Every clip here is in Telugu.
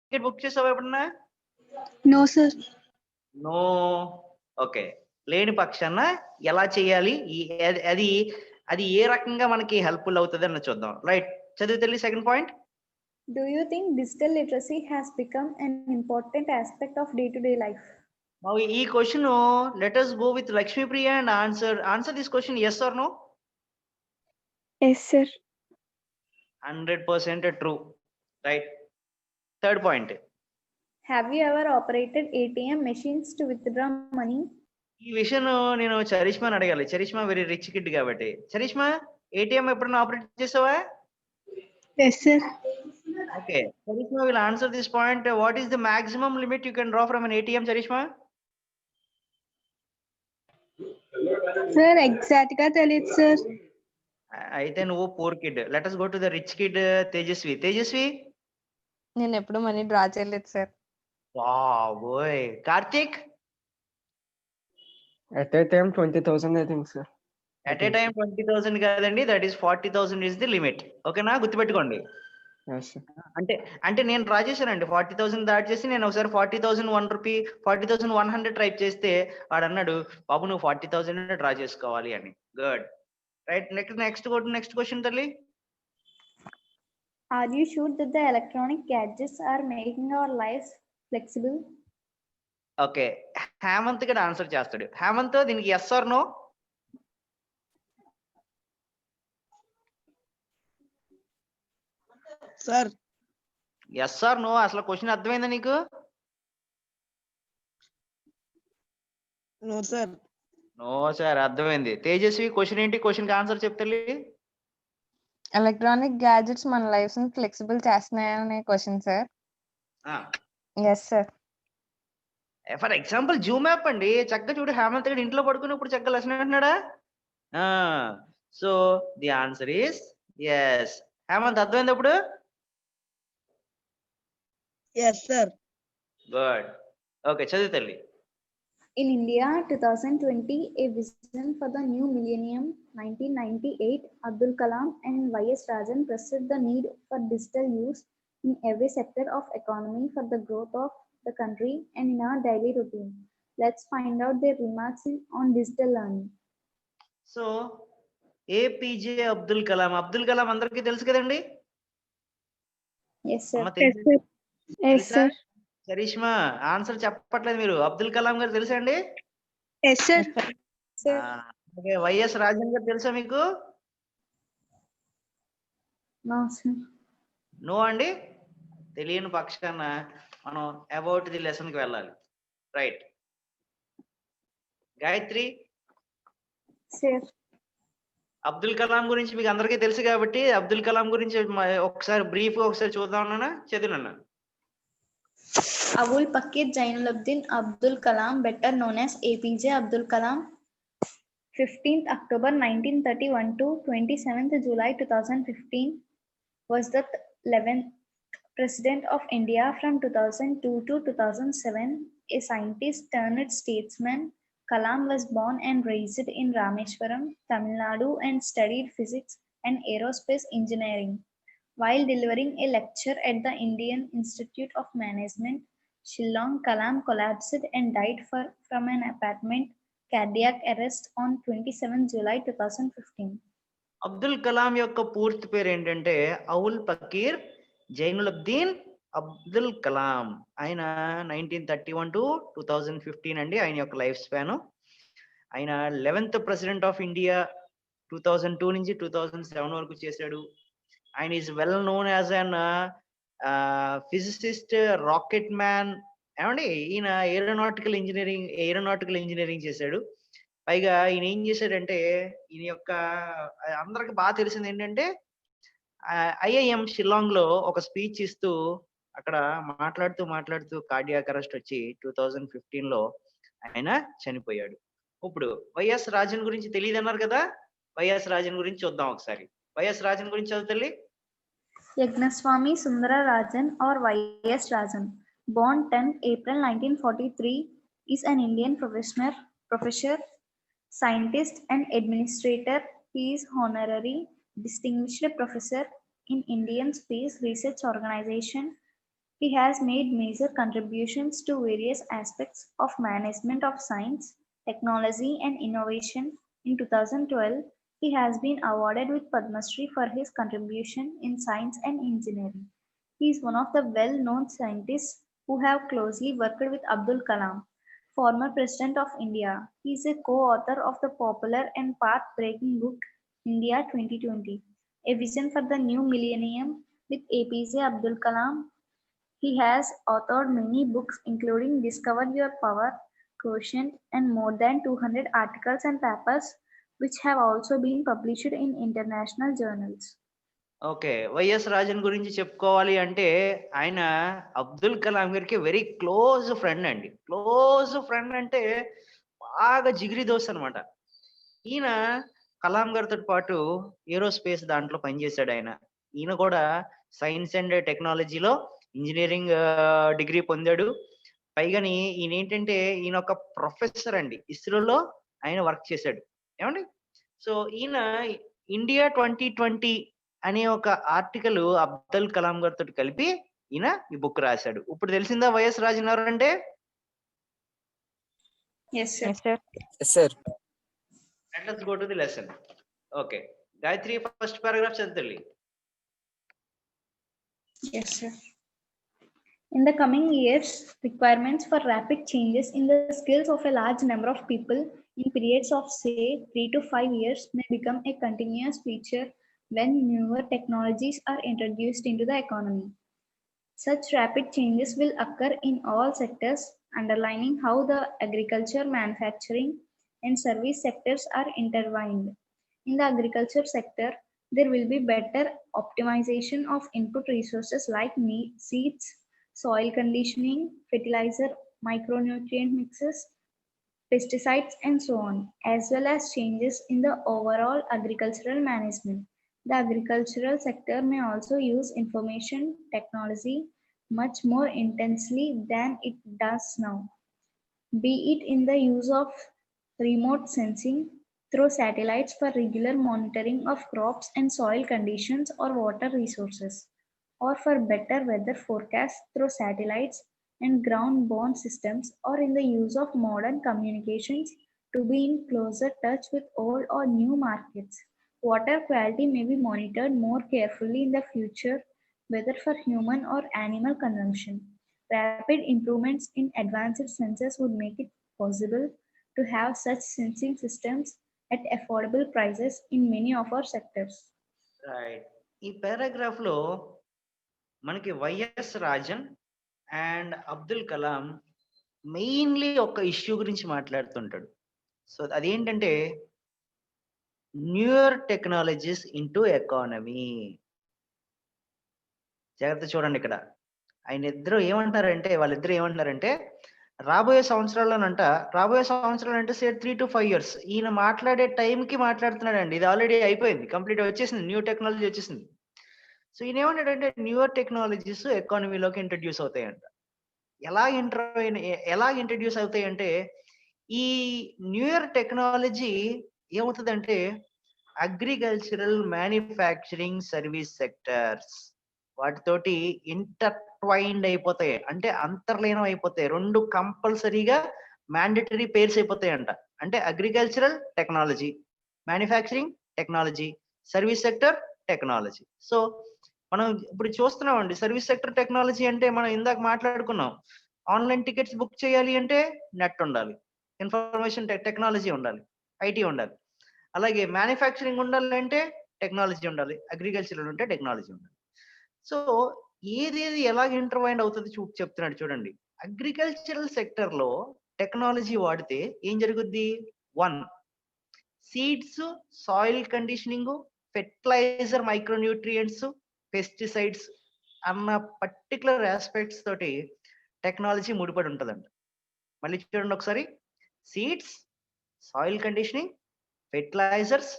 టికెట్ బుక్ చేసావా ఎప్పుడన్నా? No, sir. నో. ఓకే. లేని పక్షాన ఎలా చేయాలి? అది ఏ రకంగా మనకి హెల్ప్‌ఫుల్ అవుతదని చూద్దాం. రైట్. చదువు తల్లి second point. Do you think digital literacy has become an important aspect of day-to-day life? Now ఈ question let us go with Lakshmi Priya and answer this question yes or no? Yes, sir. 100% true. Right. Third point. Have you ever operated ATM machines to withdraw money? ఈ విషయం నేను చరిష్మాని అడగాలి. చరిష్మా వెరీ రిచ్ కిడ్ కాబట్టి. చరిష్మా ఏటీఎం ఎప్పుడైనా ఆపరేట్ చేసావా? Yes, sir. Okay. Charishma will answer this point. What is the maximum limit you can draw from an ATM, Charishma? Sir, exact గా తెలియదు సార్. అయితే నువ్వు poor kid. Let us go to the rich kid, Tejaswi. Tejaswi? నేను ఎప్పుడు మనీ డ్రా చేయలేదు సార్. బాబోయ్. Karthik? At a time 20,000 I think, sir. At a time 20,000 కాదండి, that is 40,000 is the limit. ఓకేనా? గుర్తుపెట్టుకోండి. Yes, sir. అంటే నేను డ్రా చేశానండి 40,000 దాటేసి నేను ఒకసారి 40,001 రూపీ 40,100 టైప్ చేస్తే వాడు అన్నాడు బాబు నువ్వు 40,000 డ్రా చేసుకోవాలి అని. గుడ్. రైట్. నెక్స్ట్ క్వశ్చన్ తల్లి. Are you sure that the electronic gadgets are making our lives flexible? Okay. Hemanth కూడా ఆన్సర్ చేస్తాడు. హేమంత్ దీనికి yes or no? Sir yes or no? అసలు క్వశ్చన్ అర్థమైందా నీకు? No sir. నో సార్, అర్థమైంది. తేజస్వి క్వశ్చన్ ఏంటి? క్వశ్చన్ కి ఆన్సర్ చెప్తలే. ఎలక్ట్రానిక్ గ్యాడ్జెట్స్ మన లైఫ్ ని ఫ్లెక్సిబుల్ చేస్తున్నాయనే question sir. Yes sir. For example zoom app అండి. చక్కగా చూడు, హేమంత్ గడు ఇంట్లో పడుకున్నప్పుడు చక్కగా లెసన్ అంటున్నాడా? So the answer is yes. Hemanth అర్థమైంది అప్పుడు? Yes sir. గుడ్. ఓకే, చదువు తల్లి. In India, 2020, a vision for the new millennium, 1998, Abdul Kalam and Y.S. Rajan stressed the need for digital use in every sector of economy for the growth of the country and in our daily routine. Let's find out their remarks on digital learning. So APJ Abdul Kalam. Abdul Kalam అందరికీ తెలుసు కదండి? Yes, sir. Yes, sir. Charishma answer చెప్పట్లేదు మీరు. అబ్దుల్ కలాం గారు తెలుసా అండి? Yes, sir. Sir. Okay. YS Rajan గారు తెలుసా మీకు? No, sir. నో అండి. తెలియని పక్షాన మనం అబౌట్ ది లెసన్ కి వెళ్ళాలి. రైట్. గాయత్రి? Sir. అబ్దుల్ కలాం గురించి మీకు అందరికీ తెలుసు కాబట్టి అబ్దుల్ కలాం గురించి ఒకసారి బ్రీఫ్ గా ఒకసారి చూద్దాం నాన్న. చదివినా. Abul Pakir Jainuddin Abdul Kalam, better known as APJ Abdul Kalam, 15th October 1931 to 27th July 2015, was the 11th President of India from 2002 to 2007. A scientist turned statesman, Kalam was born and raised in Rameswaram, Tamil Nadu, and studied physics and aerospace engineering. While delivering a lecture at the Indian Institute of Management, Shillong, Kalam collapsed and died from an apartment cardiac arrest on 27 July 2015. Abdul Kalam యొక్క పూర్తి పేరు ఏంటంటే అవుల్ పకీర్ జైనులబ్దీన్ అబ్దుల్ కలాం. ఆయన 1931 టు 2015 అండి ఆయన యొక్క లైఫ్ స్పాన్. ఆయన 11th ప్రెసిడెంట్ ఆఫ్ ఇండియా 2002 నుంచి 2007 వరకు చేశాడు. ఆయన is well known as an physicist, rocket man. ఏమండి ఈయన ఏరోనాటికల్ ఇంజనీరింగ్ చేశాడు. పైగా ఈయన ఏం చేశాడంటే ఈయన యొక్క అందరికి బాగా తెలిసింది ఏంటంటే ఐఐఎం షిల్లాంగ్ లో ఒక స్పీచ్ ఇస్తూ అక్కడ మాట్లాడుతూ కార్డియాక్ అరెస్ట్ వచ్చి 2015 లో ఆయన చనిపోయాడు. ఇప్పుడు వైఎస్ రాజన్ గురించి తెలియదు అన్నారు కదా, వైఎస్ రాజన్ గురించి చూద్దాం ఒకసారి. వైఎస్ రాజన్ గురించి చదువుతల్లి. Yagnaswamy Sundara Rajan or Y.S. Rajan, born 10 April 1943, is an Indian professor, scientist and administrator. He is honorary distinguished professor in Indian Space Research Organization He has made major contributions to various aspects of management of science, technology, and innovation. In 2012, he has been awarded with Padma Shri for his contribution in science and engineering. He is one of the well-known scientists who have closely worked with Abdul Kalam, former President of India. He is a co-author of the popular and path-breaking book India 2020, A Vision for the New Millennium with APJ Abdul Kalam. He has authored many books including Discover Your Power, Quotient, and more than 200 articles and papers which have also been published in international journals. Okay. YS Rajan గురించి చెప్పుకోవాలి అంటే ఆయన అబ్దుల్ కలాం గారికి వెరీ క్లోజ్ ఫ్రెండ్ అండి. క్లోజ్ ఫ్రెండ్ అంటే బాగా జిగిరి దోస్త్ అనమాట. ఈయన కలాం గారితో పాటు ఏరోస్పేస్ దాంట్లో పనిచేశాడు ఆయన. ఈయన కూడా సైన్స్ అండ్ టెక్నాలజీలో ఇంజనీరింగ్ డిగ్రీ పొందాడు. పైగాని ఈయన ఏంటంటే ఈయన ఒక ప్రొఫెసర్ అండి. ఇస్రోలో ఆయన వర్క్ చేశాడు. ఏమండి? సో ఈయన ఇండియా 2020 అనే ఒక ఆర్టికల్ అబ్దుల్ కలాం గారితో కలిపి ఈయన ఈ బుక్ రాశాడు. ఇప్పుడు తెలిసిందా వైఎస్ రాజన్ ఎవరంటే? Yes, sir. Yes, sir. Yes, sir. And let's go to the lesson. Okay. Gayatri, first paragraph చదువుతల్లి. Yes, sir. In the coming years, requirements for rapid changes in the skills of a large number of people in periods of say 3 to 5 years may become a continuous feature when newer technologies are introduced into the economy. Such rapid changes will occur in all sectors, underlining how the agriculture, manufacturing, and service sectors are intertwined. In the agriculture sector, there will be better optimization of input resources like seeds, soil conditioning, fertilizer, micronutrient mixes, pesticides, and so on, as well as changes in the overall agricultural management. The agricultural sector may also use information technology much more intensely than it does now, be it in the use of remote sensing through satellites for regular monitoring of crops and soil conditions or water resources, or for better weather forecasts through satellites and ground-borne systems, or in the use of modern communications to be in closer touch with old or new markets. Water quality may be monitored more carefully in the future, whether for human or animal consumption. Rapid improvements in advanced sensors would make it possible to have such sensing systems at affordable prices in many of our sectors. Right. ఈ పారాగ్రాఫ్ లో మనకి YS Rajan and Abdul Kalam mainly ఒక ఇష్యూ గురించి మాట్లాడుతుంటాడు. సో అదేంటంటే న్యూయర్ టెక్నాలజీస్ ఇంటూ ఎకానమీ. జాగ్రత్త చూడండి ఇక్కడ. వాళ్ళిద్దరూ ఏమంటారంటే రాబోయే సంవత్సరాలంటే సే 3 to 5 years ఈయన మాట్లాడే టైంకి మాట్లాడుతున్నాడండి. ఇది ఆల్రెడీ అయిపోయింది, కంప్లీట్ వచ్చేసింది, న్యూ టెక్నాలజీ వచ్చేసింది. సో ఈయన ఏమంటాడంటే న్యూయర్ టెక్నాలజీస్ ఎకానమీలోకి ఇంట్రడ్యూస్ అవుతాయంట. ఎలా ఇంట్రడ్యూస్ అవుతాయంటే ఈ న్యూయర్ టెక్నాలజీ ఏమవుతుందంటే అగ్రికల్చరల్, మ్యానుఫ్యాక్చరింగ్, సర్వీస్ సెక్టర్స్ వాటితోటి ఇంటర్ట్వైన్డ్ అయిపోతాయి, అంటే అంతర్లీనం అయిపోతాయి. రెండు కంపల్సరీగా మ్యాండేటరీ పేర్స్ అయిపోతాయంట. అంటే agricultural technology, manufacturing technology, service sector technology. So మనం ఇప్పుడు చూస్తున్నామండి సర్వీస్ సెక్టర్ టెక్నాలజీ అంటే మనం ఇందాక మాట్లాడుకున్నాం. ఆన్లైన్ టికెట్స్ బుక్ చేయాలి అంటే నెట్ ఉండాలి, ఇన్ఫర్మేషన్ టెక్నాలజీ ఉండాలి, ఐటీ ఉండాలి. అలాగే మ్యానుఫ్యాక్చరింగ్ ఉండాలంటే టెక్నాలజీ ఉండాలి, అగ్రికల్చరల్ ఉంటే టెక్నాలజీ ఉండాలి. సో ఏదేది ఎలా ఇంటర్వైండ్ అవుతుంది చెప్తున్నాడు చూడండి. అగ్రికల్చరల్ సెక్టర్ లో టెక్నాలజీ వాడితే ఏం జరుగుద్ది? 1 seeds, soil conditioning, fertiliser, micronutrients, pesticides అన్న పర్టికులర్ ఆస్పెక్ట్స్ తోటి టెక్నాలజీ ముడిపడి ఉంటుందంట. మళ్ళీ చూడండి ఒకసారి. Seeds, soil conditioning, fertilisers,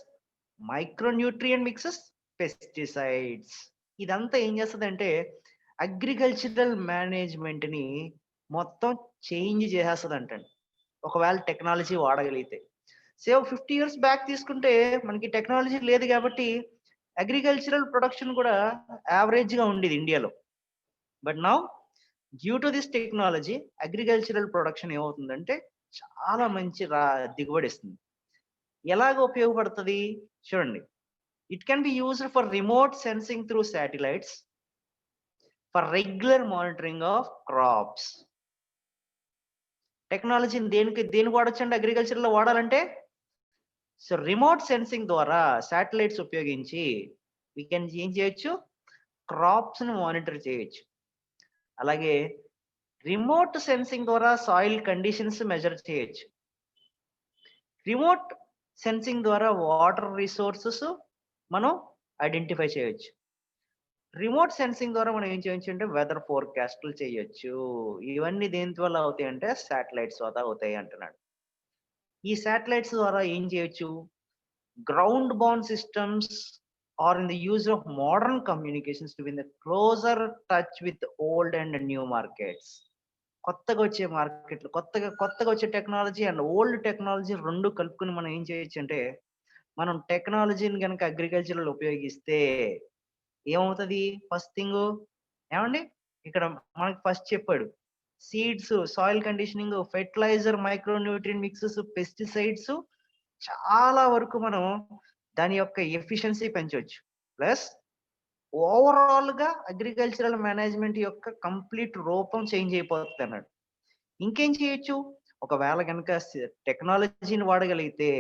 micronutrient mixes, pesticides. ఇదంతా ఏం చేస్తుందంటే అగ్రికల్చరల్ మేనేజ్మెంట్ ని మొత్తం చేంజ్ చేసేస్తుంది అంటండి ఒకవేళ టెక్నాలజీ వాడగలిగితే. 50 years బ్యాక్ తీసుకుంటే మనకి టెక్నాలజీ లేదు కాబట్టి అగ్రికల్చరల్ ప్రొడక్షన్ కూడా యావరేజ్ గా ఉండేది ఇండియాలో. But now due to this technology agricultural production ఏమవుతుందంటే చాలా మంచి దిగుబడి ఇస్తుంది. ఎలాగ ఉపయోగపడుతుంది చూడండి. It can be used for remote sensing through satellites for regular monitoring of crops. టెక్నాలజీని దేనికి వాడొచ్చండి అగ్రికల్చర్ లో వాడాలంటే? సో రిమోట్ సెన్సింగ్ ద్వారా శాటిలైట్స్ ఉపయోగించి వీ కెన్ ఏం చేయొచ్చు, క్రాప్స్ ని మానిటర్ చేయొచ్చు. అలాగే రిమోట్ సెన్సింగ్ ద్వారా సాయిల్ కండిషన్స్ మెజర్ చేయొచ్చు. రిమోట్ సెన్సింగ్ ద్వారా వాటర్ రిసోర్సెస్ మనం ఐడెంటిఫై చేయొచ్చు. రిమోట్ సెన్సింగ్ ద్వారా మనం ఏం చేయొచ్చు అంటే వెదర్ ఫోర్కాస్ట్లు చేయొచ్చు. ఇవన్నీ దేని వల్ల అవుతాయి అంటే శాటిలైట్స్ ద్వారా అవుతాయి అంటున్నాడు. ఈ శాటిలైట్స్ ద్వారా ఏం చేయొచ్చు, ground bound systems or in the use of modern communications to win the closer touch with old and new markets. కొత్తగా వచ్చే మార్కెట్లు, కొత్తగా వచ్చే టెక్నాలజీ అండ్ ఓల్డ్ టెక్నాలజీ రెండు కలుపుకుని మనం ఏం చేయొచ్చు అంటే, మనం టెక్నాలజీని కనుక అగ్రికల్చర్లో ఉపయోగిస్తే ఏమవుతుంది? ఫస్ట్ థింగ్ ఏమండి, ఇక్కడ మనకి ఫస్ట్ చెప్పాడు seeds, soil conditioning, fertiliser, micronutrient mixes, pesticides చాలా వరకు మనం దాని యొక్క ఎఫిషియన్సీ పెంచవచ్చు. ప్లస్ ఓవరాల్ గా అగ్రికల్చరల్ మేనేజ్మెంట్ యొక్క కంప్లీట్ రూపం చేంజ్ అయిపోతుంది అన్నాడు. ఇంకేం చేయొచ్చు, ఒకవేళ కనుక టెక్నాలజీని వాడగలిగితే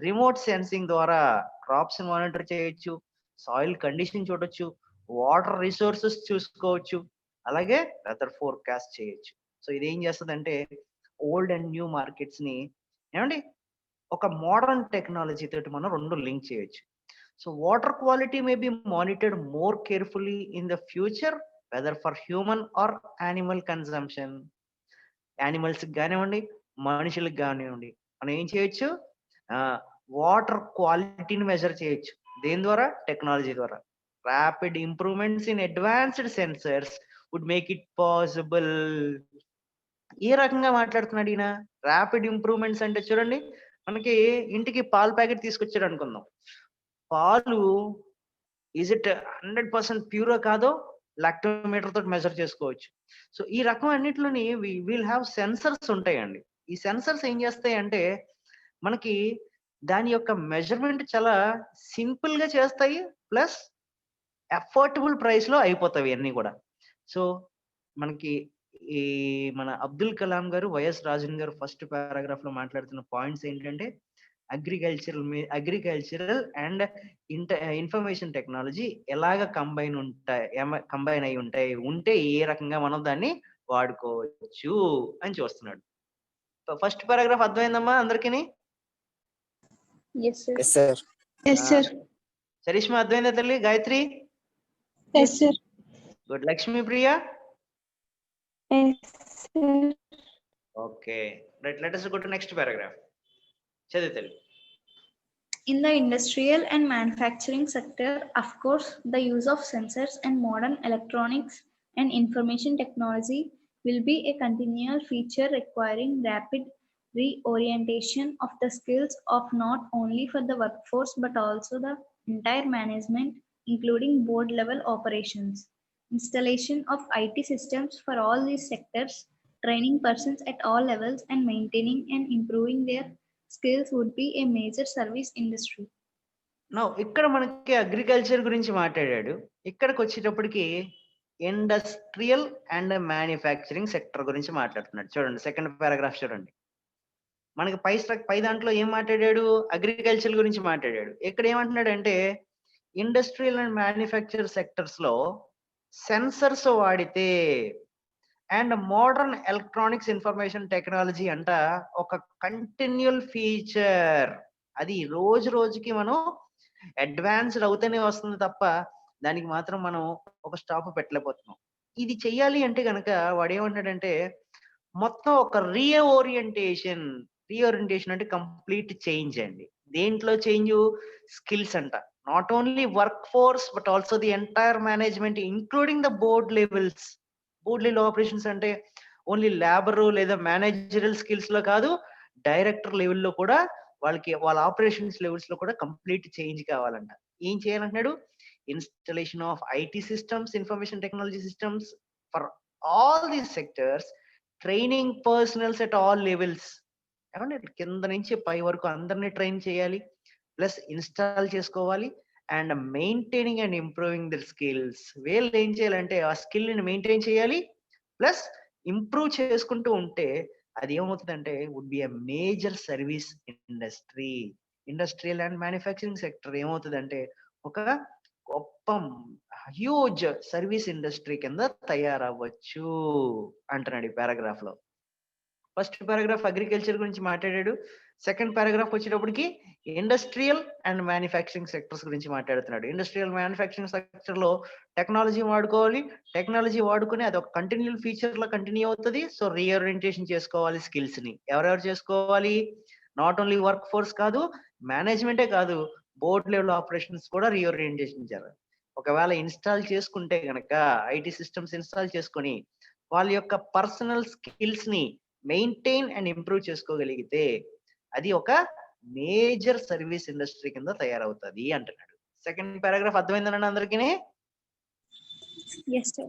రిమోట్ సెన్సింగ్ ద్వారా క్రాప్స్ మానిటర్ చేయొచ్చు, సాయిల్ కండిషన్ చూడొచ్చు, వాటర్ రిసోర్సెస్ చూసుకోవచ్చు, అలాగే వెదర్ ఫోర్కాస్ట్ చేయొచ్చు. సో ఇది ఏం చేస్తుంది అంటే ఓల్డ్ అండ్ న్యూ మార్కెట్స్ ని ఏమండి ఒక మోడర్న్ టెక్నాలజీ తోటి మనం రెండు లింక్ చేయొచ్చు. So water quality may be monitored more carefully in the future whether for human or animal consumption. Animals కానివ్వండి, మనుషులకు కానివ్వండి, మనం ఏం చేయొచ్చు, వాటర్ క్వాలిటీని మెజర్ చేయొచ్చు. దేని ద్వారా? టెక్నాలజీ ద్వారా. Rapid improvements in advanced sensors would make it possible. ఏ రకంగా మాట్లాడుతున్నాడు ఈయన? ర్యాపిడ్ ఇంప్రూవ్మెంట్స్ అంటే చూడండి, మనకి ఇంటికి పాల ప్యాకెట్ తీసుకొచ్చాడు అనుకుందాం. పాలు ఈజ్ ఇట్ 100% ప్యూరో కాదో లాక్టోమీటర్ తోటి మెజర్ చేసుకోవచ్చు. సో ఈ రకం అన్నిటిలోని విల్ హ్యావ్ సెన్సర్స్ ఉంటాయండి. ఈ సెన్సర్స్ ఏం చేస్తాయి అంటే మనకి దాని యొక్క మెజర్మెంట్ చాలా సింపుల్ గా చేస్తాయి, ప్లస్ అఫోర్డబుల్ ప్రైస్ లో అయిపోతాయి అన్ని కూడా. సో మనకి ఈ మన అబ్దుల్ కలాం గారు, వైఎస్ రాజన్ గారు ఫస్ట్ పారాగ్రాఫ్ లో మాట్లాడుతున్న పాయింట్స్ ఏంటంటే అగ్రికల్చరల్ అండ్ ఇన్ఫర్మేషన్ టెక్నాలజీ ఎలాగ కంబైన్ అయి ఉంటే ఏ రకంగా మనం దాన్ని వాడుకోవచ్చు అని చూస్తున్నాడు. ఫస్ట్ పారాగ్రాఫ్ అర్థమైందమ్మా అందరికీ? Yes, sir. Yes, sir. Yes, sir. Charishma అర్థమైందా తల్లి? Gayatri? Yes, sir. Good. Lakshmi Priya? Yes, sir. Okay right, let us go to next paragraph. చదివి తల్లి. In the industrial and manufacturing sector, of course, the use of sensors and modern electronics and information technology will be a continual feature requiring rapid reorientation of the skills of not only for the workforce but also the entire management, including board level operations. Installation of IT systems for all these sectors, training persons at all levels, and maintaining and improving their skills would be a major service industry. No ఇక్కడ మనకి అగ్రికల్చర్ గురించి మాట్లాడాడు. ఇక్కడికి వచ్చేటప్పటికి ఇండస్ట్రియల్ అండ్ మ్యానుఫ్యాక్చరింగ్ సెక్టర్ గురించి మాట్లాడుతున్నాడు. చూడండి సెకండ్ పారాగ్రాఫ్ చూడండి. మనకి పై దాంట్లో ఏం మాట్లాడాడు? అగ్రికల్చర్ గురించి మాట్లాడాడు. ఇక్కడ ఏమంటున్నాడు అంటే ఇండస్ట్రియల్ అండ్ మ్యానుఫ్యాక్చర్ సెక్టర్స్ లో సెన్సర్స్ వాడితే and modern electronics information technology అంట ఒక కంటిన్యూల్ ఫీచర్. అది రోజు రోజుకి మనం అడ్వాన్స్డ్ అవుతూనే వస్తుంది తప్ప దానికి మాత్రం మనం ఒక స్టాప్ పెట్టలేకపోతున్నాం. ఇది చెయ్యాలి అంటే కనుక వాడు ఏమంటాడంటే మొత్తం ఒక రీఓరియంటేషన్ అంటే కంప్లీట్ చేంజ్ అండి. దేంట్లో చేంజ్? స్కిల్స్ అంట. Not only work force but also the entire management including the board levels. Board level operations అంటే ఓన్లీ లేబర్ లేదా మేనేజరల్ స్కిల్స్ లో కాదు, డైరెక్టర్ లెవెల్లో కూడా వాళ్ళ ఆపరేషన్స్ లెవెల్స్ లో కూడా కంప్లీట్ చేంజ్ కావాలంట. ఏం చేయాలంటున్నాడు? Installation of IT systems, information technology systems for all these sectors, training personals at all levels. ఏమంటే కింద నుంచి పై వరకు అందరినీ ట్రైన్ చేయాలి, ప్లస్ ఇన్స్టాల్ చేసుకోవాలి, and maintaining and improving the skills. వీళ్ళు ఏం చేయాలంటే ఆ స్కిల్ ని మెయింటైన్ చేయాలి, ప్లస్ ఇంప్రూవ్ చేసుకుంటూ ఉంటే అది ఏమవుతుందంటే would be a major service industry. Industrial and manufacturing sector ఏమవుతుందంటే ఒక గొప్ప హ్యూజ్ సర్వీస్ ఇండస్ట్రీ కింద తయారవ్వచ్చు అంటున్నాడు ఈ పారాగ్రాఫ్ లో. ఫస్ట్ పారాగ్రాఫ్ అగ్రికల్చర్ గురించి మాట్లాడాడు. సెకండ్ పారాగ్రాఫ్ వచ్చేటప్పటికి ఇండస్ట్రియల్ అండ్ మ్యానుఫ్యాక్చరింగ్ సెక్టర్స్ గురించి మాట్లాడుతున్నాడు. ఇండస్ట్రియల్ మ్యానుఫ్యాక్చరింగ్ సెక్టర్ లో టెక్నాలజీ వాడుకోవాలి, టెక్నాలజీ వాడుకుని అది ఒక కంటిన్యూ ఫీచర్ లో కంటిన్యూ అవుతుంది. సో రీఓరియంటేషన్ చేసుకోవాలి స్కిల్స్ ని. ఎవరెవరు చేసుకోవాలి? నాట్ ఓన్లీ వర్క్ ఫోర్స్ కాదు, మేనేజ్మెంటే కాదు, బోర్డ్ లెవెల్ ఆపరేషన్స్ కూడా రీఓరియంటేషన్ చేయాలి. ఒకవేళ ఇన్స్టాల్ చేసుకుంటే గనక ఐటీ సిస్టమ్స్ ఇన్స్టాల్ చేసుకొని వాళ్ళ యొక్క పర్సనల్ స్కిల్స్ ని మెయింటైన్ అండ్ ఇంప్రూవ్ చేసుకోగలిగితే అది ఒక మేజర్ సర్వీస్ ఇండస్ట్రీ కింద తయారవుతుంది అంటున్నాడు. సెకండ్ పారాగ్రాఫ్ అర్థమైందనండి అందరికీ? Yes, sir.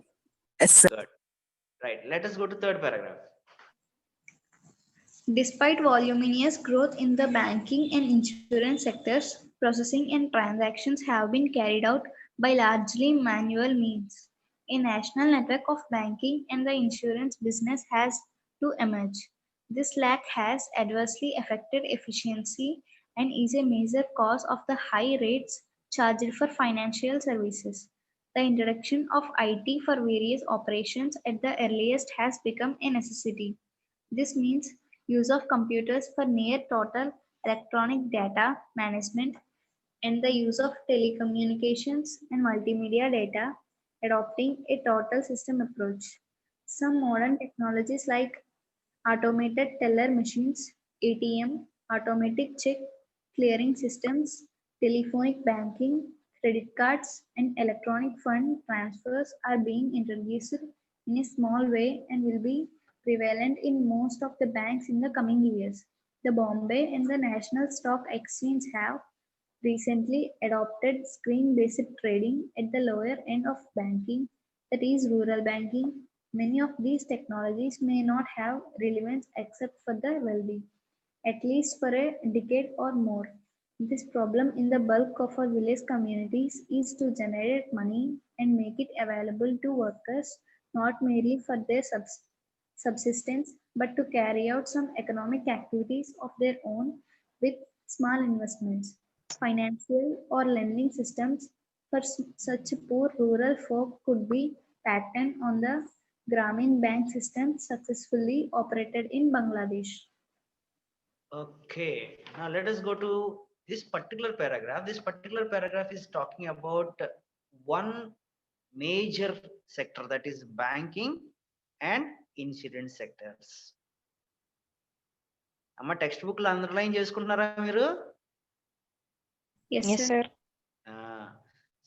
Yes, sir. Right. Let us go to third paragraph. Despite voluminous growth in the banking and insurance sectors, processing and transactions have been carried out by largely manual means. A national network of banking and the insurance business has to emerge. This lack has adversely affected efficiency and is a major cause of the high rates charged for financial services. The introduction of IT for various operations at the earliest has become a necessity. This means use of computers for near total electronic data management and the use of telecommunications and multimedia data, adopting a total system approach. Some modern technologies like automated teller machines, ATM, automatic check clearing systems, telephonic banking, credit cards, and electronic fund transfers are being introduced in a small way and will be prevalent in most of the banks in the coming years. The Bombay and the National Stock Exchange have recently adopted screen-based trading at the lower end of banking, that is rural banking. Many of these technologies may not have relevance except for the wealthy, at least for a decade or more. This problem in the bulk of our village communities is to generate money and make it available to workers, not merely for their subsistence, but to carry out some economic activities of their own with small investments. Financial or lending systems for such poor rural folk could be patterned on the Grameen Bank system successfully operated in Bangladesh. Okay, now let us go to this particular paragraph. This particular paragraph is talking about one major sector, that is banking and insurance sectors. అమ్మ టెక్స్ట్ బుక్ లో అండర్లైన్ చేసుకుంటున్నారా మీరు? Yes, Yes, sir. sir.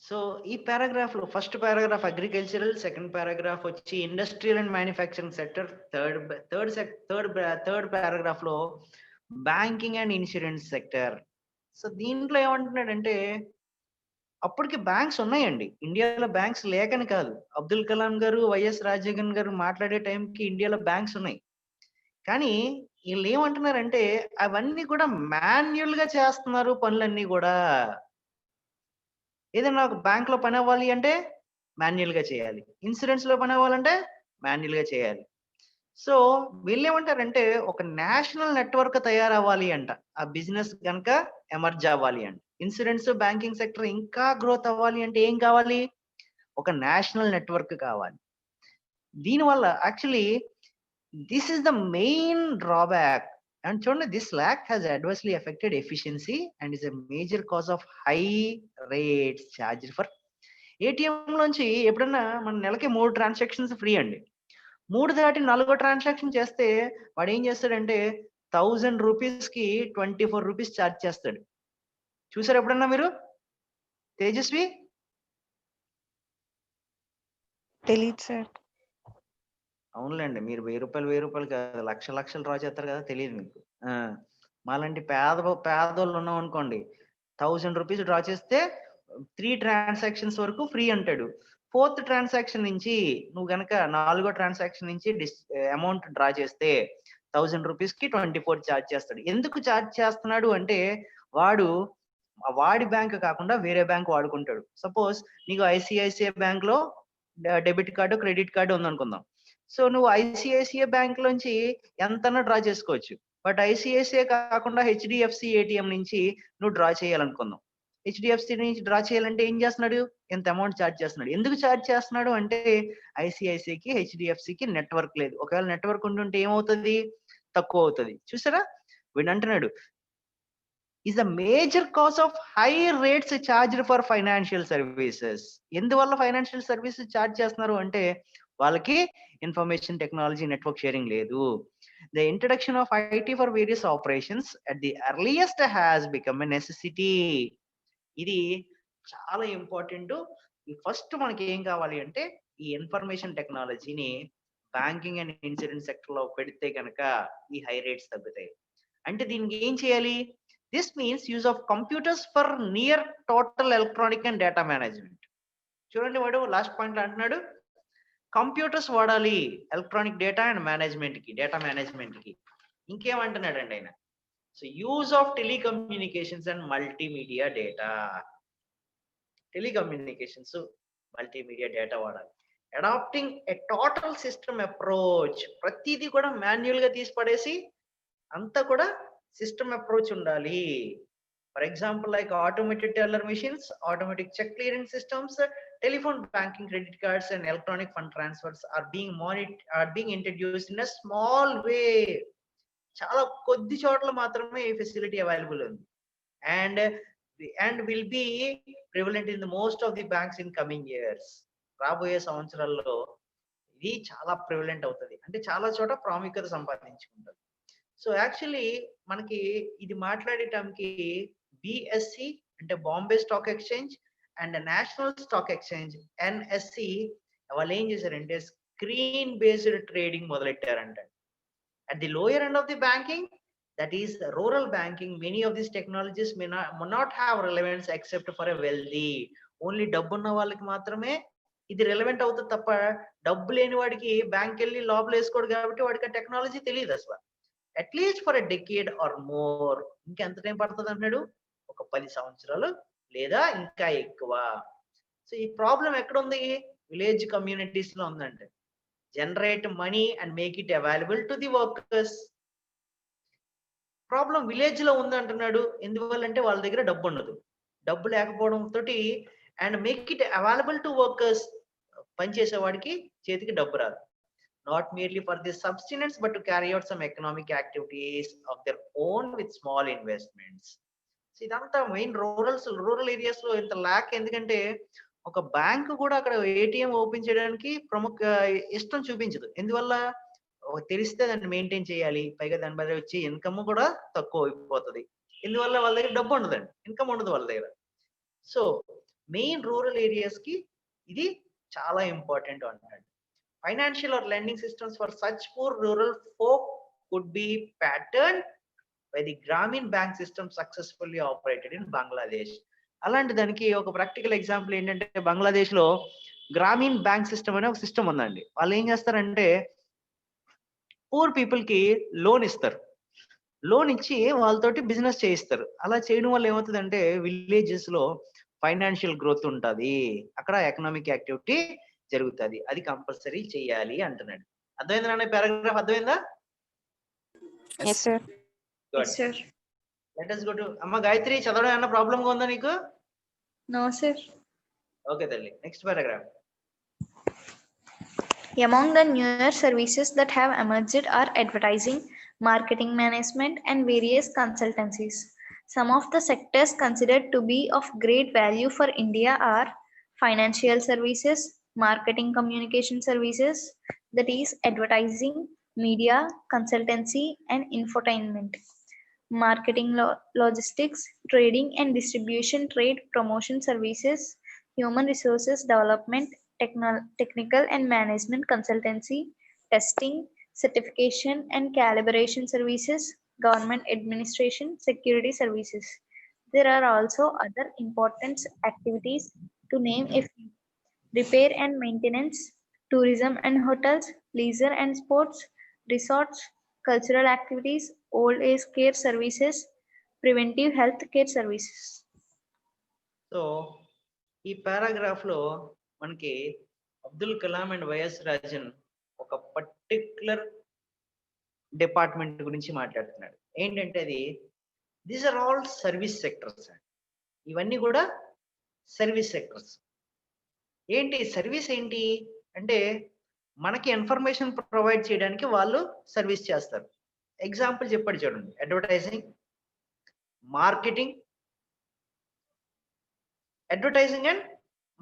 So ఈ పారాగ్రాఫ్ లో first paragraph agricultural, second paragraph వచ్చి industrial and manufacturing sector, third paragraph లో banking and insurance sector. So దీంట్లో ఏమంటున్నాడంటే అప్పటికి బ్యాంక్స్ ఉన్నాయండి ఇండియాలో, బ్యాంక్స్ లేకని కాదు. అబ్దుల్ కలాం గారు, వైఎస్ రాజశేఖర్ గారు మాట్లాడే టైంకి ఇండియాలో బ్యాంక్స్ ఉన్నాయి. కానీ వీళ్ళు ఏమంటున్నారంటే అవన్నీ కూడా మాన్యువల్ గా చేస్తున్నారు పనులన్నీ కూడా. ఏదైనా ఒక బ్యాంక్ లో పని అవ్వాలి అంటే మాన్యువల్ గా చేయాలి, ఇన్సూరెన్స్ లో పని అవ్వాలంటే మాన్యువల్ గా చేయాలి. సో వీళ్ళు ఏమంటారంటే ఒక నేషనల్ నెట్వర్క్ తయారవ్వాలి అంట, ఆ బిజినెస్ కనుక ఎమర్జ్ అవ్వాలి అంట. ఇన్సూరెన్స్ బ్యాంకింగ్ సెక్టర్ ఇంకా గ్రోత్ అవ్వాలి అంటే ఏం కావాలి? ఒక నేషనల్ నెట్వర్క్ కావాలి. దీనివల్ల actually this is the main drawback. And చూడండి, this lack has adversely affected efficiency and is a major cause of high rates charge for. ATM లోంచి ఎప్పుడన్నా మన నెలకి 3 ట్రాన్సాక్షన్స్ ఫ్రీ అండి. 3 దాటి 4 ట్రాన్సాక్షన్ చేస్తే వాడు ఏం చేస్తాడంటే 1000 రూపీస్ కి 24 రూపీస్ ఛార్జ్ చేస్తాడు. చూసారు ఎప్పుడన్నా మీరు? తేజస్వి తెలియదు సార్. అవునులేండి, మీరు 1000 రూపాయలు కాదు, లక్షలు డ్రా చేస్తారు కదా, తెలియదు మీకు. మాలాంటి పేదోళ్ళు ఉన్నాం అనుకోండి, 1000 రూపీస్ డ్రా చేస్తే 3 ట్రాన్సాక్షన్స్ వరకు ఫ్రీ అంటాడు. 4th ట్రాన్సాక్షన్ నుంచి నువ్వు గనక 4వ ట్రాన్సాక్షన్ నుంచి అమౌంట్ డ్రా చేస్తే 1000 రూపీస్ కి 24 ఛార్జ్ చేస్తాడు. ఎందుకు ఛార్జ్ చేస్తున్నాడు అంటే వాడి బ్యాంక్ కాకుండా వేరే బ్యాంక్ వాడుకుంటాడు. సపోజ్ నీకు ఐసిఐసిఐ బ్యాంక్ లో డెబిట్ కార్డు క్రెడిట్ కార్డు ఉందనుకుందాం. సో నువ్వు ఐసిఐసిఐ బ్యాంక్ లోంచి ఎంతన్నా డ్రా చేసుకోవచ్చు. బట్ ఐసిఐసిఐ కాకుండా హెచ్డిఎఫ్సి ఏటీఎం నుంచి నువ్వు డ్రా చేయాలనుకుందాం. హెచ్డిఎఫ్సి నుంచి డ్రా చేయాలంటే ఏం చేస్తున్నాడు? ఎంత అమౌంట్ ఛార్జ్ చేస్తున్నాడు. ఎందుకు ఛార్జ్ చేస్తున్నాడు అంటే ఐసిఐసిఐకి హెచ్డిఎఫ్సికి నెట్వర్క్ లేదు. ఒకవేళ నెట్వర్క్ ఉంటుంటే ఏమవుతుంది? తక్కువ అవుతుంది. చూసారా, వీడు అంటున్నాడు is the major cause of high rates charged for financial services. ఎందువల్ల ఫైనాన్షియల్ సర్వీసెస్ ఛార్జ్ చేస్తున్నారు అంటే వాళ్ళకి ఇన్ఫర్మేషన్ టెక్నాలజీ నెట్వర్క్ షేరింగ్ లేదు. The introduction of IT for various operations at the earliest has become a necessity. ఇది చాలా ఇంపార్టెంట్. ఫస్ట్ మనకి ఏం కావాలి అంటే ఈ ఇన్ఫర్మేషన్ టెక్నాలజీని బ్యాంకింగ్ అండ్ ఇన్సూరెన్స్ సెక్టర్ లో పెడితే కనుక ఈ హై రేట్స్ తగ్గుతాయి. అంటే దీనికి ఏం చేయాలి? This means use of computers for near total electronic and data management. చూడండి, వాడు లాస్ట్ పాయింట్ అంటున్నాడు కంప్యూటర్స్ వాడాలి ఎలక్ట్రానిక్ డేటా అండ్ మేనేజ్మెంట్ కి, డేటా మేనేజ్మెంట్ కి. ఇంకేమంటున్నాడు అండి ఆయన? So use of telecommunications and multimedia data. Telecommunications multimedia data వాడాలి. Adapting a total system approach. ప్రతిదీ కూడా మాన్యువల్ గా తీసి పడేసి అంతా కూడా సిస్టమ్ అప్రోచ్ ఉండాలి. For example like automated teller machines, automatic check clearing systems, telephone banking, credit cards and electronic fund transfers are being introduced in a small వే. చాలా కొద్ది చోట్ల మాత్రమే ఈ ఫెసిలిటీ అవైలబుల్ ఉంది. And will be prevalent in the most of the banks in coming years. రాబోయే సంవత్సరాల్లో ఇది చాలా ప్రివలెంట్ అవుతుంది. అంటే చాలా చోట ప్రాముఖ్యత సంపాదించుకుంటుంది. సో యాక్చువల్లీ మనకి ఇది మాట్లాడేటానికి బిఎస్సి అంటే Bombay stock exchange and national stock exchange NSE వాళ్ళు ఏం చేశారంటే స్క్రీన్ బేస్డ్ ట్రేడింగ్ మొదలెట్టారంట. At the lower end of the banking, that is rural banking, many of these technologies may not have relevance except for a wealthy. Only డబ్బున్న వాళ్ళకి మాత్రమే ఇది రిలవెంట్ అవుతుంది తప్ప డబ్బు లేని వాడికి బ్యాంక్ వెళ్ళి లోపల వేసుకోడు కాబట్టి వాడికి ఆ టెక్నాలజీ తెలియదు అసలు. At least for a decade or more. ఇంకెంత టైం పడుతుంది అంటున్నాడు? ఒక 10 సంవత్సరాలు లేదా ఇంకా ఎక్కువ. సో ఈ ప్రాబ్లం ఎక్కడుంది? విలేజ్ కమ్యూనిటీస్ లో ఉందంటే generate money and make it available to the workers. Problem village లో ఉంది అంటున్నాడు. ఎందువల్లంటే వాళ్ళ దగ్గర డబ్బు ఉండదు. డబ్బు లేకపోవడం తోటి and make it available to workers, పనిచేసేవాడికి చేతికి డబ్బు రాదు. Not merely for the subsistence but to carry out some economic activities of their own with small investments. So ఇదంతా మెయిన్ రూరల్ ఏరియాస్ లో ఇంత ల్యాక్. ఎందుకంటే ఒక బ్యాంక్ కూడా అక్కడ ఏటీఎం ఓపెన్ చేయడానికి ఇష్టం చూపించదు. ఎందువల్ల? తెలిస్తే దాన్ని మెయింటైన్ చేయాలి, పైగా దాని మీద వచ్చి ఇన్కమ్ కూడా తక్కువ అయిపోతుంది. ఎందువల్ల? వాళ్ళ దగ్గర డబ్బు ఉండదండి, ఇన్కమ్ ఉండదు వాళ్ళ దగ్గర. సో మెయిన్ రూరల్ ఏరియాస్ కి ఇది చాలా ఇంపార్టెంట్ అంటాడు. Financial or lending systems for such poor rural folk could be patterned by the Grameen Bank system successfully operated in Bangladesh. అలాంటి దానికి ఒక ప్రాక్టికల్ ఎగ్జాంపుల్ ఏంటంటే బంగ్లాదేశ్ లో గ్రామీణ్ బ్యాంక్ సిస్టమ్ అనే ఒక సిస్టమ్ ఉందండి. వాళ్ళు ఏం చేస్తారంటే పూర్ పీపుల్ కి లోన్ ఇస్తారు. లోన్ ఇచ్చి వాళ్ళతోటి బిజినెస్ చేయిస్తారు. అలా చేయడం వల్ల ఏమవుతుందంటే విలేజెస్ లో ఫైనాన్షియల్ గ్రోత్ ఉంటుంది, అక్కడ ఎకనామిక్ యాక్టివిటీ జరుగుతుంది. అది కంపల్సరీ చేయాలి అంటున్నాడు. అర్థమైందా? పారాగ్రాఫ్ అర్థమైందా? Yes, sir. Yes, sir. Let us go to అమ్మ గాయత్రి. చదవడం ఏమన్నా ప్రాబ్లం ఉందా నీకు? No, sir. ఓకే తల్లి, next paragraph. Among the newer services that have emerged are advertising, marketing management, and various consultancies. Some of the sectors considered to be of great value for India are financial services, marketing communication services, that is advertising, media, consultancy, and infotainment, marketing, logistics, trading and distribution, trade promotion services, human resources development, technical and management consultancy, testing, certification and calibration services, government administration, security services. There are also other important activities, to name a few. repair and maintenance, tourism and hotels, leisure and sports, resorts, cultural activities, old age care services, preventive health care services. So ఈ పారాగ్రాఫ్ లో మనకి అబ్దుల్ కలాం అండ్ వైఎస్ రాజన్ ఒక పర్టిక్యులర్ డిపార్ట్మెంట్ గురించి మాట్లాడుతున్నాడు. ఏంటంటే అది these are all service sectors. ఇవన్నీ కూడా సర్వీస్ సెక్టర్స్. ఏంటి సర్వీస్ ఏంటి అంటే మనకి ఇన్ఫర్మేషన్ ప్రొవైడ్ చేయడానికి వాళ్ళు సర్వీస్ చేస్తారు. ఎగ్జాంపుల్ చెప్పాడు చూడండి, advertising, marketing, advertising and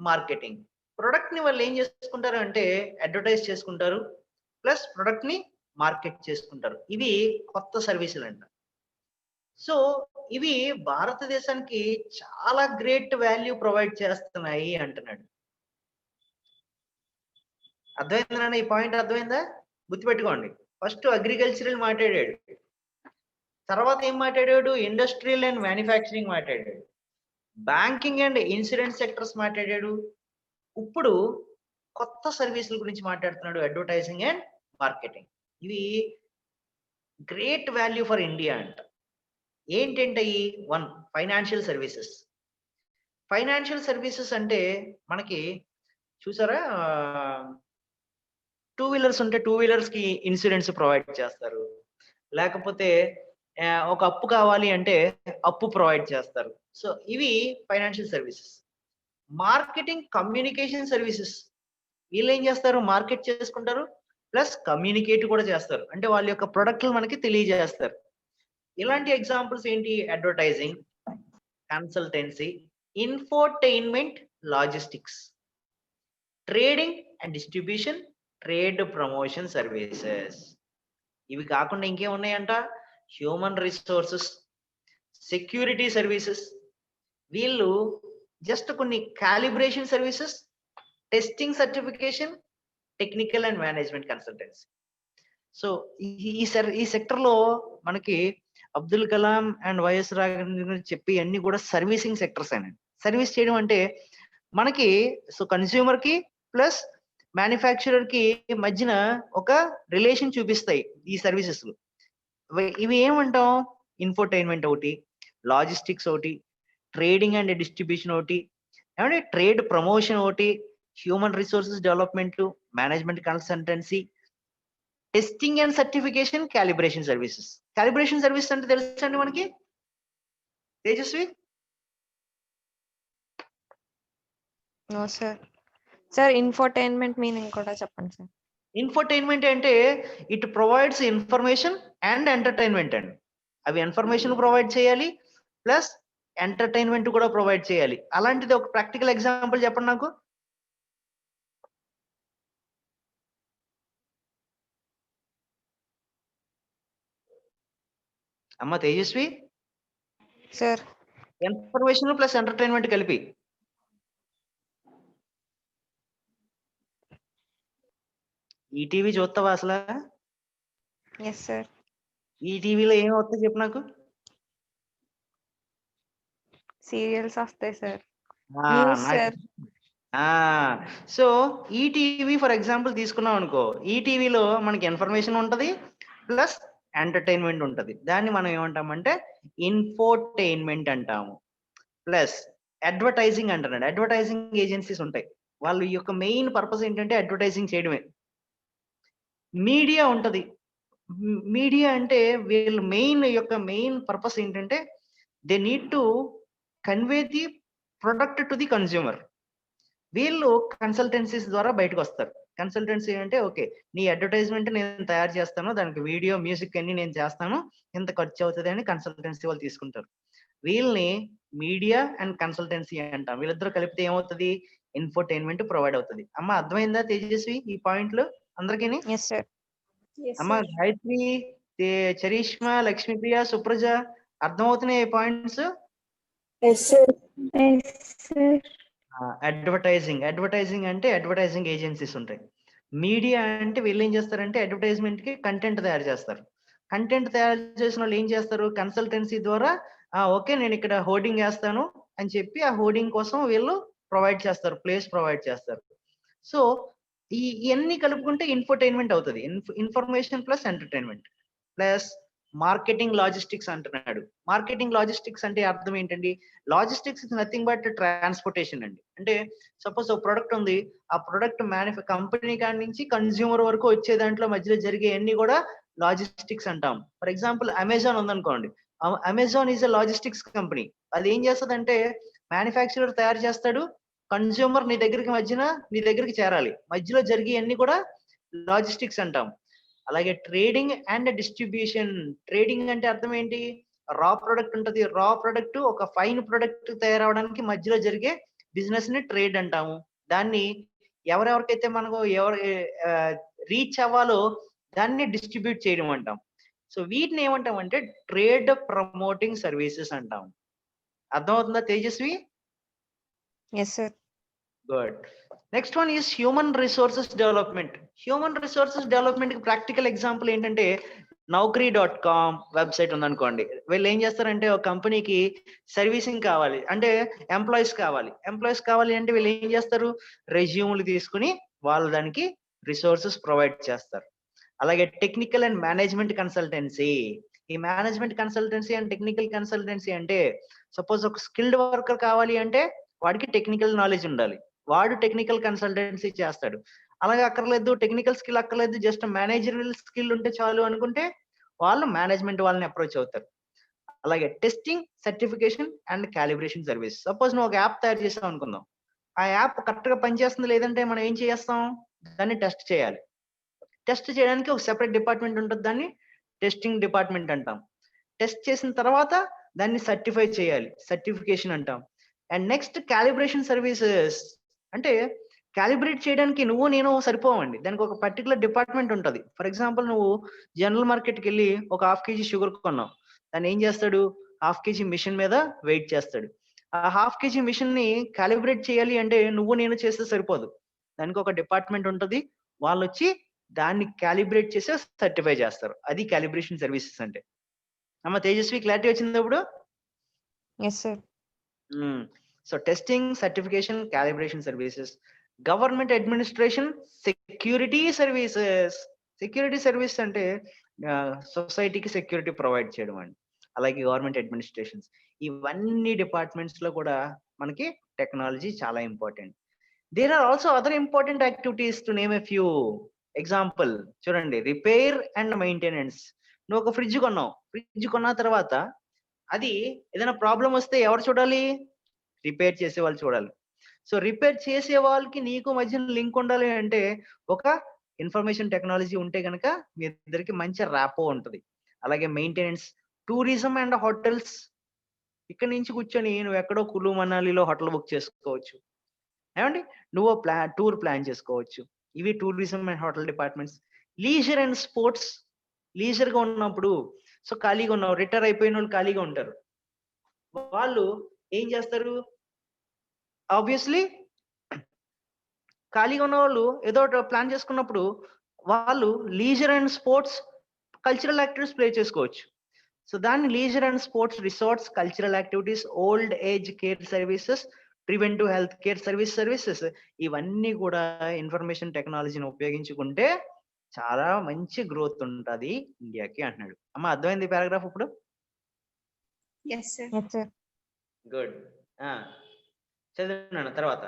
marketing. Product ని వాళ్ళు ఏం చేసుకుంటారు అంటే అడ్వర్టైజ్ చేసుకుంటారు, ప్లస్ ప్రొడక్ట్ ని మార్కెట్ చేసుకుంటారు. ఇవి కొత్త సర్వీసులు అంట. సో ఇవి భారతదేశానికి చాలా గ్రేట్ వాల్యూ ప్రొవైడ్ చేస్తున్నాయి అంటున్నాడు. అర్థమైందా? ఈ పాయింట్ అర్థమైందా? గుర్తుపెట్టుకోండి. ఫస్ట్ అగ్రికల్చరల్ మాట్లాడాడు, తర్వాత ఏం మాట్లాడాడు? ఇండస్ట్రియల్ అండ్ మ్యానుఫ్యాక్చరింగ్ మాట్లాడాడు, బ్యాంకింగ్ అండ్ ఇన్సూరెన్స్ సెక్టర్స్ మాట్లాడాడు. ఇప్పుడు కొత్త సర్వీసుల గురించి మాట్లాడుతున్నాడు, అడ్వర్టైజింగ్ అండ్ మార్కెటింగ్. ఇవి గ్రేట్ వాల్యూ ఫర్ ఇండియా అంట. ఏంటంటే ఈ 1 ఫైనాన్షియల్ సర్వీసెస్. ఫైనాన్షియల్ సర్వీసెస్ అంటే మనకి చూసారా, 2 వీలర్స్ ఉంటే 2 వీలర్స్ కి ఇన్సూరెన్స్ ప్రొవైడ్ చేస్తారు, లేకపోతే ఒక అప్పు కావాలి అంటే అప్పు ప్రొవైడ్ చేస్తారు. సో ఇవి financial services. Marketing, communication services. వీళ్ళు ఏం చేస్తారు? మార్కెట్ చేసుకుంటారు, ప్లస్ కమ్యూనికేట్ కూడా చేస్తారు. అంటే వాళ్ళ యొక్క ప్రొడక్ట్లు మనకి తెలియజేస్తారు. ఇలాంటి ఎగ్జాంపుల్స్ ఏంటి? Advertising, consultancy, infotainment, logistics, trading and distribution, trade promotion services. ఇవి కాకుండా ఇంకేమున్నాయంట? Human resources, security services. వీళ్ళు జస్ట్ కొన్ని calibration services, testing certification, technical and management consultancy. So ఈ సెక్టర్ లో మనకి అబ్దుల్ కలాం అండ్ వైఎస్ రాజన్ చెప్పి అన్ని కూడా సర్వీసింగ్ సెక్టర్స్ అయినాయి. సర్వీస్ చేయడం అంటే మనకి సో కన్స్యూమర్ కి ప్లస్ మ్యానుఫ్యాక్చరర్ కి మధ్యన ఒక రిలేషన్ చూపిస్తాయి ఈ సర్వీసెస్. ఇవి ఏమంటాం? ఇన్ఫోటైన్మెంట్ ఒకటి, లాజిస్టిక్స్ ఒకటి, ట్రేడింగ్ అండ్ డిస్ట్రిబ్యూషన్ ఒకటి, ఏమంటే ట్రేడ్ ప్రమోషన్ ఒకటి, human resources development, management consultancy, testing and certification, calibration services. Calibration service అంటే తెలుసా అండి మనకి Tejaswi? No sir. Sir infotainment meaning కూడా చెప్పండి సార్. ఇన్ఫోటైన్మెంట్ అంటే it provides information and entertainment అండి. అవి ఇన్ఫర్మేషన్ ప్రొవైడ్ చేయాలి, ప్లస్ ఎంటర్టైన్మెంట్ కూడా ప్రొవైడ్ చేయాలి. అలాంటిది ఒక ప్రాక్టికల్ ఎగ్జాంపుల్ చెప్పండి నాకు. అమ్మ Tejaswi, sir information plus entertainment కలిపి. ఈటీవీ చూస్తావా అసలు? Yes sir. ఈటీవీలో ఏం వస్తాయి చెప్పు నాకు. సీరియల్స్ వస్తాయి సార్. ఆ, న్యూస్ నాకు- sir. So ETV for example తీసుకున్నాం అనుకో, ఈటీవీలో మనకి ఇన్ఫర్మేషన్ ఉంటది ప్లస్ ఎంటర్టైన్మెంట్ ఉంటది. దాన్ని మనం ఏమంటామంటే ఇన్ఫోటైన్మెంట్ అంటాము. ప్లస్ అడ్వర్టైజింగ్ అంటున్నాడు. అడ్వర్టైజింగ్ ఏజెన్సీస్ ఉంటాయి, వాళ్ళు యొక్క మెయిన్ పర్పస్ ఏంటంటే అడ్వర్టైజింగ్ చేయడమే. మీడియా ఉంటది. మీడియా అంటే వీళ్ళు మెయిన్ పర్పస్ ఏంటంటే they need to convey the product to the consumer. వీళ్ళు కన్సల్టెన్సీస్ ద్వారా బయటకు వస్తారు. కన్సల్టెన్సీ అంటే ఓకే, నీ అడ్వర్టైజ్మెంట్ నేను తయారు చేస్తాను, దానికి వీడియో, మ్యూజిక్ అన్ని నేను చేస్తాను, ఎంత ఖర్చు అవుతుంది అని కన్సల్టెన్సీ వాళ్ళు తీసుకుంటారు. వీళ్ళని మీడియా అండ్ కన్సల్టెన్సీ అంటాం. వీళ్ళిద్దరు కలిపితే ఏమవుతుంది? ఇన్ఫోటైన్మెంట్ ప్రొవైడ్ అవుతుంది. అమ్మ అర్థమైందా తేజస్వి ఈ పాయింట్లు అందరికీ? Yes sir. అమ్మ గాయత్రి, చరిష్మా, లక్ష్మీప్రియ, సుప్రజ అర్థమవుతున్నాయి ఈ పాయింట్స్? Yes, sir. అడ్వర్టైజింగ్ అంటే అడ్వర్టైజింగ్ ఏజెన్సీస్ ఉంటాయి. మీడియా అంటే వీళ్ళు ఏం చేస్తారంటే అడ్వర్టైజ్మెంట్ కి కంటెంట్ తయారు చేస్తారు. కంటెంట్ తయారు చేసిన వాళ్ళు ఏం చేస్తారు? కన్సల్టెన్సీ ద్వారా ఓకే నేను ఇక్కడ హోర్డింగ్ వేస్తాను అని చెప్పి ఆ హోర్డింగ్ కోసం వీళ్ళు ప్రొవైడ్ చేస్తారు, ప్లేస్ ప్రొవైడ్ చేస్తారు. సో ఇవన్నీ కలుపుకుంటే ఇన్ఫోటైన్మెంట్ అవుతుంది. Information plus entertainment plus marketing logistics అంటున్నాడు. మార్కెటింగ్ లాజిస్టిక్స్ అంటే అర్థం ఏంటండి? Logistics is nothing but transportation అండి. అంటే సపోజ్ ఒక ప్రొడక్ట్ ఉంది, ఆ ప్రొడక్ట్ కంపెనీ కాడి నుంచి కన్స్యూమర్ వరకు వచ్చే దాంట్లో మధ్యలో జరిగే అన్ని కూడా లాజిస్టిక్స్ అంటాం. ఫర్ ఎగ్జాంపుల్ అమెజాన్ ఉందనుకోండి, Amazon is a logistics company. అది ఏం చేస్తుందంటే మ్యానుఫ్యాక్చరర్ తయారు చేస్తాడు, కన్స్యూమర్ నీ దగ్గరికి చేరాలి, మధ్యలో జరిగే అన్ని కూడా లాజిస్టిక్స్ అంటాం. అలాగే ట్రేడింగ్ అండ్ డిస్ట్రిబ్యూషన్. ట్రేడింగ్ అంటే అర్థం ఏంటి? రా ప్రొడక్ట్ ఉంటది, రా ప్రొడక్ట్ ఒక ఫైన్ ప్రొడక్ట్ తయారవడానికి మధ్యలో జరిగే బిజినెస్ ని ట్రేడ్ అంటాము. దాన్ని ఎవరెవరికైతే మనకు రీచ్ అవ్వాలో దాన్ని డిస్ట్రిబ్యూట్ చేయడం అంటాం. సో వీటిని ఏమంటాం అంటే ట్రేడ్ ప్రమోటింగ్ సర్వీసెస్ అంటాం. అర్థమవుతుందా Tejaswi? Yes sir. Good. Next one is human resources development. Human resources development కి ప్రాక్టికల్ ఎగ్జాంపుల్ ఏంటంటే Naukri.com వెబ్సైట్ ఉందనుకోండి. వీళ్ళు ఏం చేస్తారంటే ఒక కంపెనీకి సర్వీసింగ్ కావాలి అంటే ఎంప్లాయీస్ కావాలి అంటే వీళ్ళు ఏం చేస్తారు? రెజ్యూమ్లు తీసుకుని వాళ్ళు దానికి రిసోర్సెస్ ప్రొవైడ్ చేస్తారు. అలాగే టెక్నికల్ అండ్ మేనేజ్మెంట్ కన్సల్టెన్సీ. ఈ management consultancy and technical consultancy అంటే సపోజ్ ఒక స్కిల్డ్ వర్కర్ కావాలి అంటే వాడికి టెక్నికల్ నాలెడ్జ్ ఉండాలి, వాడు టెక్నికల్ కన్సల్టెన్సీ చేస్తాడు. అలాగే అక్కర్లేదు, టెక్నికల్ స్కిల్ అక్కర్లేదు, జస్ట్ మేనేజరల్ స్కిల్ ఉంటే చాలు అనుకుంటే వాళ్ళు మేనేజ్మెంట్ వాళ్ళని అప్రోచ్ అవుతారు. అలాగే testing, certification and calibration service. Suppose నువ్వు ఒక యాప్ తయారు చేసావు అనుకుందాం, ఆ యాప్ కరెక్ట్ గా పనిచేస్తుంది లేదంటే మనం ఏం చేస్తాం? దాన్ని టెస్ట్ చేయాలి. టెస్ట్ చేయడానికి ఒక సెపరేట్ డిపార్ట్మెంట్ ఉంటుంది, దాన్ని టెస్టింగ్ డిపార్ట్మెంట్ అంటాం. టెస్ట్ చేసిన తర్వాత దాన్ని సర్టిఫై చేయాలి, సర్టిఫికేషన్ అంటాం. And next calibration services. అంటే క్యాలిబ్రేట్ చేయడానికి నువ్వు నేను సరిపోవండి, దానికి ఒక పర్టికులర్ డిపార్ట్మెంట్ ఉంటుంది. ఫర్ ఎగ్జాంపుల్ నువ్వు జనరల్ మార్కెట్కి వెళ్ళి ఒక 1/2 kg షుగర్ కొన్నావు, దాన్ని ఏం చేస్తాడు? 1/2 kg మిషన్ మీద వెయిట్ చేస్తాడు. ఆ 1/2 kg మిషన్ ని క్యాలిబ్రేట్ చేయాలి అంటే నువ్వు నేను చేస్తే సరిపోదు, దానికి ఒక డిపార్ట్మెంట్ ఉంటుంది, వాళ్ళు వచ్చి దాన్ని క్యాలిబ్రేట్ చేసి సర్టిఫై చేస్తారు. అది క్యాలిబ్రేషన్ సర్వీసెస్ అంటే. అమ్మ తేజస్వి, క్లారిటీ వచ్చింది ఇప్పుడు? Yes sir. So testing, certification, calibration services. Government administration, security services. Security service అంటే సొసైటీకి సెక్యూరిటీ ప్రొవైడ్ చేయడం అండి. అలాగే గవర్నమెంట్ అడ్మినిస్ట్రేషన్స్, ఇవన్నీ డిపార్ట్మెంట్స్ లో కూడా మనకి టెక్నాలజీ చాలా important. There are also other important activities to name a few. Example చూడండి, రిపేర్ అండ్ మెయింటెనెన్స్. నువ్వు ఒక ఫ్రిడ్జ్ కొన్నావు, ఫ్రిడ్జ్ కొన్న తర్వాత అది ఏదైనా ప్రాబ్లం వస్తే ఎవరు చూడాలి? రిపేర్ చేసే వాళ్ళు చూడాలి. సో రిపేర్ చేసే వాళ్ళకి నీకు మధ్య లింక్ ఉండాలి అంటే ఒక ఇన్ఫర్మేషన్ టెక్నాలజీ ఉంటే కనుక మీ ఇద్దరికి మంచి ర్యాపో ఉంటుంది. అలాగే మెయింటెనెన్స్, టూరిజం అండ్ హోటల్స్. ఇక్కడ నుంచి కూర్చొని నువ్వు ఎక్కడో కులు మనాలిలో హోటల్ బుక్ చేసుకోవచ్చు, ఏమండి నువ్వు టూర్ ప్లాన్ చేసుకోవచ్చు. ఇవి tourism and hotel departments. Leisure and sports. Leisure గా ఉన్నప్పుడు, సో ఖాళీగా ఉన్నావు, రిటైర్ అయిపోయిన వాళ్ళు ఖాళీగా ఉంటారు, వాళ్ళు ఏం చేస్తారు? ఆబ్వియస్లీ ఖాళీగా ఉన్న వాళ్ళు ఏదో ప్లాన్ చేసుకున్నప్పుడు వాళ్ళు leisure and sports, cultural activities play చేసుకోవచ్చు. సో దాన్ని leisure and sports resorts, cultural activities, old age care services, preventive health care services, ఇవన్నీ కూడా ఇన్ఫర్మేషన్ టెక్నాలజీని ఉపయోగించుకుంటే చాలా మంచి గ్రోత్ ఉంటుంది ఇండియాకి అంటున్నాడు. అమ్మ అర్థమైంది పారాగ్రాఫ్ ఇప్పుడు? Yes, sir. Yes sir. Good. చదివినాను తర్వాత.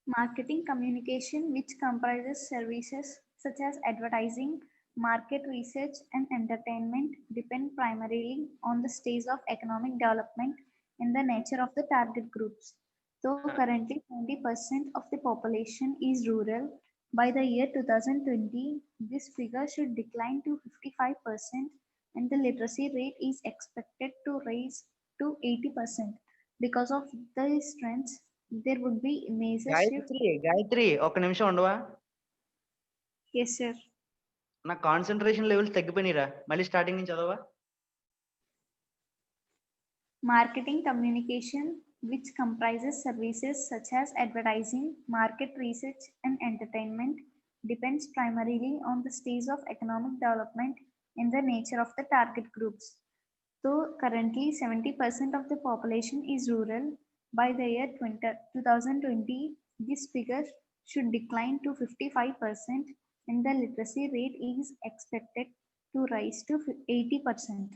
Marketing communication, which comprises services such as advertising, market research, and entertainment, depend primarily on the stage of economic development and the nature of the target groups. Though currently 20% of the population is rural, by the year 2020, this figure should decline to 55%, and the literacy rate is expected to rise to 80%. Because of these trends, there would be a major shift. Gayatri ఒక నిమిషం ఉండవా? Yes, sir. నా కాన్సన్ట్రేషన్ లెవెల్స్ తగ్గిపోయినరా, మళ్ళీ స్టార్టింగ్ నుంచి చదవా? Marketing communication, which comprises services such as advertising, market research, and entertainment, depends primarily on the stage of economic development and the nature of the target groups. Though currently 70% of the population is rural, by the year 2020, This figure should decline to 55% and the literacy rate is expected to rise to 80%.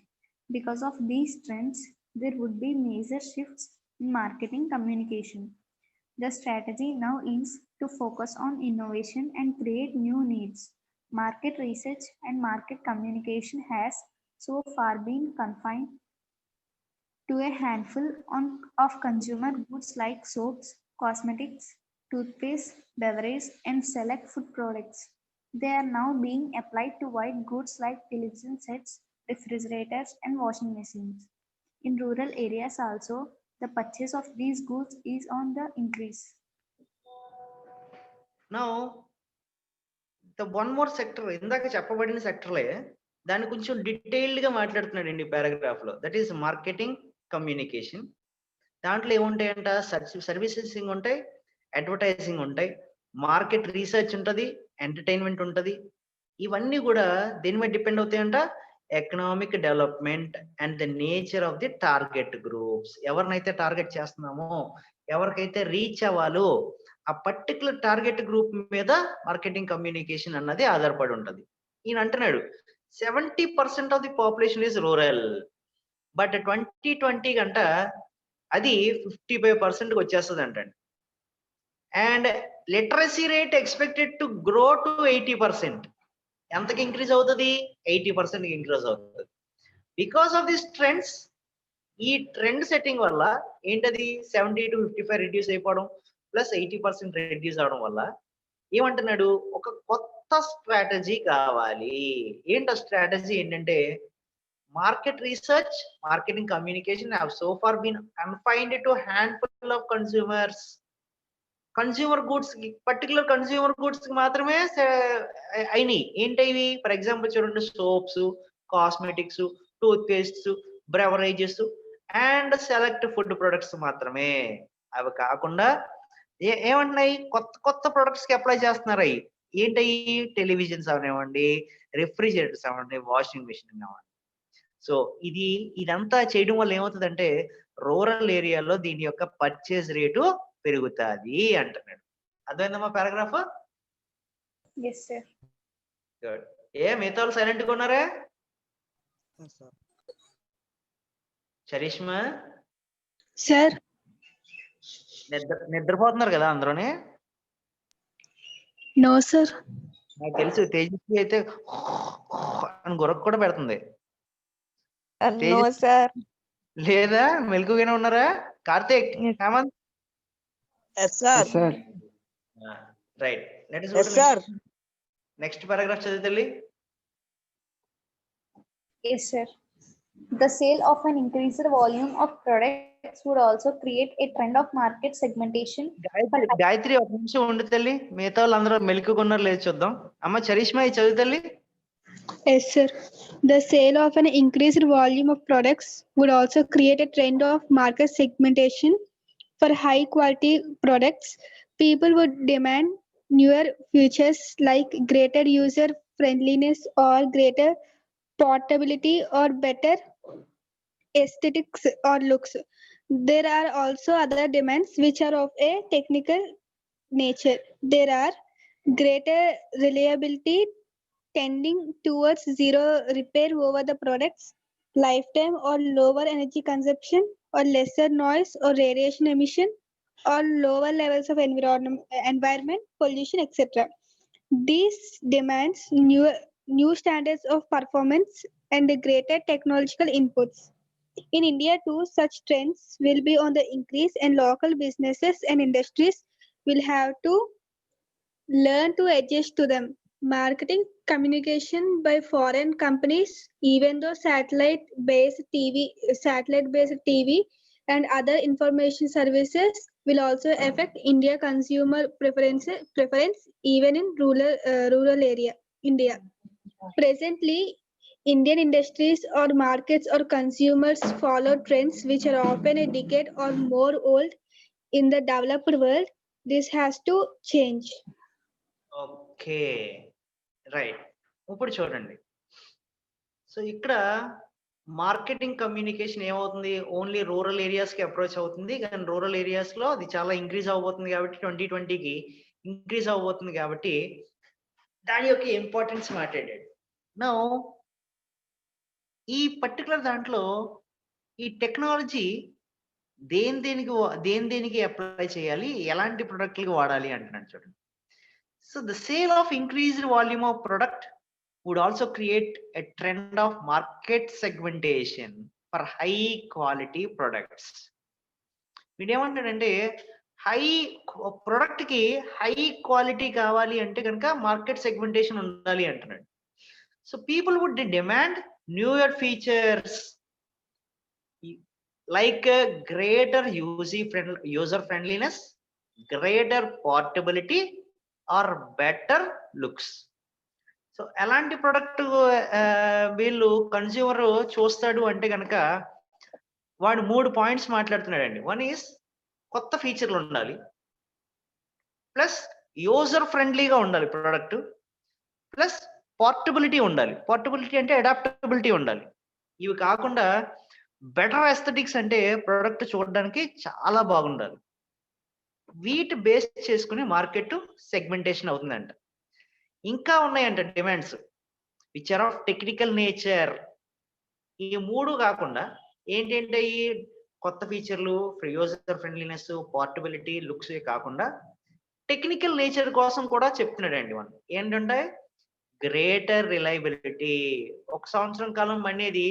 Because of these trends, there would be major shifts in marketing communication. The strategy now is to focus on innovation and create new needs. Market research and market communication has so far been confined to a handful of consumer goods like soaps, cosmetics, toothpaste, beverage, and select food products. They are now being applied to white goods like television sets, refrigerators, and washing machines. In rural areas also, the purchase of these goods is on the increase. Now, the one more sector, ఇందాక చెప్పబడిన సెక్టర్లే దాన్ని కొంచెం డీటెయిల్డ్ గా మాట్లాడుతున్నాడండి పారాగ్రాఫ్ లో. That is marketing communication. దాంట్లో ఏముంటాయంట, సర్వీసెసింగ్ ఉంటాయి, అడ్వర్టైజింగ్ ఉంటాయి, మార్కెట్ రీసెర్చ్ ఉంటుంది, ఎంటర్టైన్మెంట్ ఉంటుంది. ఇవన్నీ కూడా దేని మీద డిపెండ్ అవుతాయంట, economic development and the nature of the target groups. ఎవరినైతే టార్గెట్ చేస్తున్నామో, ఎవరికైతే రీచ్ అవ్వాలో ఆ పర్టికులర్ టార్గెట్ గ్రూప్ మీద మార్కెటింగ్ కమ్యూనికేషన్ అన్నది ఆధారపడి ఉంటుంది. ఈయన అంటున్నాడు 70% of the population is rural, but 2020 గంట అది 55% వచ్చేస్తుంది అంటండి. And literacy rate expected to grow to 80%. ఎంతకి ఇంక్రీజ్ అవుతుంది, 80% ఇంక్రీజ్ అవుతుంది. బికాస్ ఆఫ్ దిస్ ట్రెండ్స్, ఈ ట్రెండ్ సెట్టింగ్ వల్ల ఏంటది 70 to 55 రిడ్యూస్ అయిపోవడం ప్లస్ 80% రిడ్యూస్ అవడం వల్ల ఏమంటున్నాడు, ఒక కొత్త స్ట్రాటజీ కావాలి. ఏంటో స్ట్రాటజీ ఏంటంటే, market research, marketing communication have so far been confined to handful of consumers. Consumer goods కి, పర్టికులర్ కన్స్యూమర్ గుడ్స్ కి మాత్రమే అయినాయి. ఏంటవి, ఫర్ ఎగ్జాంపుల్ చూడండి, soaps, cosmetics, toothpastes, beverages and select food products మాత్రమే. అవి కాకుండా ఏమంటున్నాయి, కొత్త కొత్త ప్రొడక్ట్స్ కి అప్లై చేస్తున్నారు. అవి ఏంటవి, టెలివిజన్స్ అవనివ్వండి, రిఫ్రిజిరేటర్స్ అవ్వండి, వాషింగ్ మిషన్ అవ్వండి. సో ఇదంతా చేయడం వల్ల ఏమవుతుందంటే, రూరల్ ఏరియాలో దీని యొక్క పర్చేజ్ రేటు పెరుగుతుంది అంటున్నాడు. అర్థమైందమ్మా పారాగ్రాఫ్? Yes, sir. గుడ్. మిగతా వాళ్ళు సైలెంట్ గా ఉన్నారా? చరిష్మా సార్. నిద్రపోతున్నారు కదా అందరూనే? No sir. నాకు తెలుసు, తేజస్వి అయితే అని గురక కూడా పెడుతుంది. No sir. లేదా మెలకుగానే ఉన్నారా? Karthik, Hemanth? Yes, sir. Yes, sir. Right. Yes, sir. Next paragraph చదువుతల్లి. Yes, sir. The sale of an increased volume of products would also create a trend of market segmentation. Gayatri ఒక నిమిషం ఉండు తల్లి, మిగతా వాళ్ళందరూ మెలకుగా ఉన్నారు లేదు చూద్దాం. అమ్మ చరిష్మా ఇది చదువుతల్లి. Yes, sir. The sale of an increased volume of products would also create a trend of market segmentation. For high quality products, people would demand newer features like greater user friendliness or greater portability or better aesthetics or looks. There are also other demands which are of a technical nature. There are greater reliability tending towards zero repair over the product's lifetime, or lower energy consumption, or lesser noise or radiation emission, or lower levels of environment pollution, etc. These demands new standards of performance and greater technological inputs. In India too, such trends will be on the increase, and local businesses and industries will have to learn to adjust to them. Marketing communication by foreign companies, even though satellite-based TV and other information services, will also affect India consumer preference even in rural area India. Presently, Indian industries or markets or consumers follow trends which are often a decade or more old in the developed world. This has to change. Okay, right. ఇప్పుడు చూడండి, సో ఇక్కడ మార్కెటింగ్ కమ్యూనికేషన్ ఏమవుతుంది, ఓన్లీ రూరల్ ఏరియాస్కి అప్రోచ్ అవుతుంది. కానీ రూరల్ ఏరియాస్లో అది చాలా ఇంక్రీజ్ అవబోతుంది కాబట్టి 2020కి ఇంక్రీజ్ అవబోతుంది కాబట్టి దాని యొక్క ఇంపార్టెన్స్ మాట్లాడాడు. నౌ ఈ పర్టికులర్ దాంట్లో ఈ టెక్నాలజీ దేనికి అప్లై చేయాలి, ఎలాంటి ప్రొడక్ట్లకి వాడాలి అంటున్నాడు చూడండి. So the sale of increased volume of product would also create a trend of market segmentation for high quality products. వీడేమంటాడంటే హై ప్రొడక్ట్కి హై క్వాలిటీ కావాలి అంటే కనుక మార్కెట్ సెగ్మెంటేషన్ ఉండాలి అంటున్నాడు. So people would demand newer features like greater user friendliness, greater portability or better looks. So ఎలాంటి ప్రొడక్ట్ వీళ్ళు కన్స్యూమర్ చూస్తాడు అంటే కనుక వాడు 3 పాయింట్స్ మాట్లాడుతున్నాడండి. వన్ ఈస్ కొత్త ఫీచర్లు ఉండాలి, ప్లస్ యూజర్ ఫ్రెండ్లీగా ఉండాలి ప్రోడక్ట్, ప్లస్ పోర్టబిలిటీ ఉండాలి. పోర్టబిలిటీ అంటే అడాప్టబిలిటీ ఉండాలి. ఇవి కాకుండా బెటర్ ఎస్థెటిక్స్ అంటే ప్రోడక్ట్ చూడడానికి చాలా బాగుండాలి. వీటి బేస్ చేసుకుని మార్కెట్ సెగ్మెంటేషన్ అవుతుందంట. ఇంకా ఉన్నాయంట demands which are of technical nature. ఈ 3 కాకుండా ఏంటంటే ఈ కొత్త ఫీచర్లు, యూజర్ ఫ్రెండ్లీనెస్, పోర్టబిలిటీ, లుక్స్ కాకుండా టెక్నికల్ నేచర్ కోసం కూడా చెప్తున్నాడండి. మనం ఏంటంటే గ్రేటర్ రిలయబిలిటీ. 1 సంవత్సరం కాలం అనేది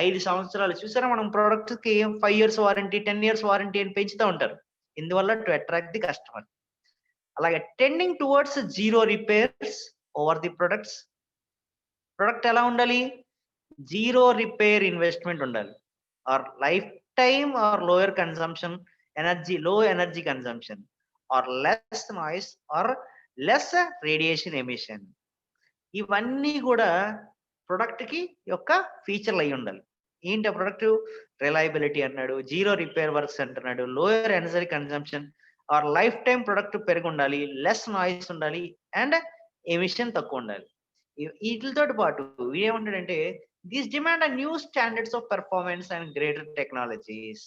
5 సంవత్సరాలు. చూసారా మనం ప్రోడక్ట్ కి 5 years వారంటీ, 10 years వారంటీ అని పెంచుతూ ఉంటారు. ఇందువల్ల టు అట్రాక్ట్ ది కస్టమర్. అలాగే tending towards zero repairs over the products. Product ఎలా ఉండాలి, జీరో రిపేర్ ఇన్వెస్ట్మెంట్ ఉండాలి. Or life time or lower consumption energy, low energy consumption or less noise or less radiation emission. ఇవన్నీ కూడా ప్రొడక్ట్ కి యొక్క ఫీచర్లు అయి ఉండాలి. ఏంటి ఆ ప్రొడక్ట్? రిలయబిలిటీ అన్నాడు, జీరో రిపేర్ వర్క్స్ అంటున్నాడు, lower energy consumption or lifetime product పెరిగి ఉండాలి, లెస్ నాయిస్ ఉండాలి అండ్ ఎమిషన్ తక్కువ ఉండాలి. వీటితో పాటు ఏమంటాడంటే these demand a new standards of performance and greater technologies.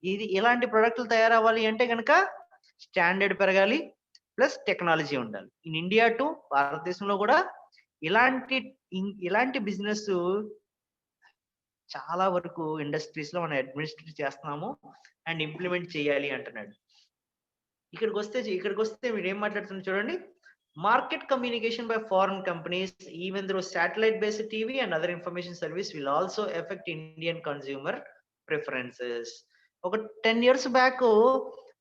ఇది ఇలాంటి ప్రొడక్ట్లు తయారవ్వాలి అంటే కనుక స్టాండర్డ్ పెరగాలి, ప్లస్ టెక్నాలజీ ఉండాలి. ఇన్ ఇండియా టు భారతదేశంలో కూడా ఇలాంటి బిజినెస్ చాలా వరకు ఇండస్ట్రీస్ లో మనం అడ్మినిస్ట్రేట్ చేస్తున్నాము అండ్ ఇంప్లిమెంట్ చేయాలి అంటున్నాడు. ఇక్కడికి వస్తే మీరు ఏం మాట్లాడుతున్నారు చూడండి. Market communication by foreign companies even through satellite based TV and other information service will also effect Indian consumer preferences. ఒక 10 years బ్యాక్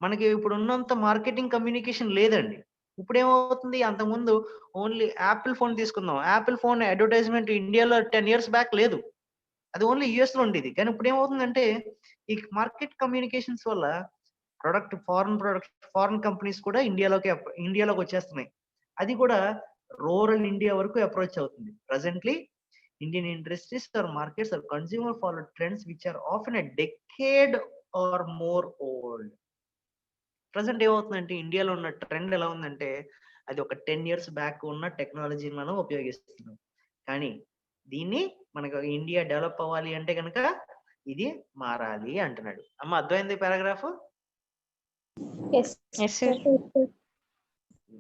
మనకి ఇప్పుడు ఉన్నంత మార్కెటింగ్ కమ్యూనికేషన్ లేదండి. ఇప్పుడు ఏమవుతుంది, అంతకుముందు ఓన్లీ యాపిల్ ఫోన్ తీసుకుందాం, యాపిల్ ఫోన్ అడ్వర్టైజ్మెంట్ ఇండియాలో 10 years బ్యాక్ లేదు, అది ఓన్లీ యుఎస్ లో ఉండేది. కానీ ఇప్పుడు ఏమవుతుందంటే ఈ మార్కెట్ కమ్యూనికేషన్స్ వల్ల ఫారెన్ కంపెనీస్ కూడా ఇండియాలోకి వచ్చేస్తున్నాయి. అది కూడా రూరల్ ఇండియా వరకు అప్రోచ్ అవుతుంది. Presently Indian industries or markets or consumer follow trends which are often a decade or more old. Present ఏమవుతుందంటే ఇండియాలో ఉన్న ట్రెండ్ ఎలా ఉందంటే అది ఒక 10 years బ్యాక్ ఉన్న టెక్నాలజీని మనం ఉపయోగిస్తున్నాం. కానీ దీన్ని మనకు ఇండియా డెవలప్ అవ్వాలి అంటే కనుక ఇది మారాలి అంటున్నాడు. అమ్మ అర్థమైంది పారాగ్రాఫ్?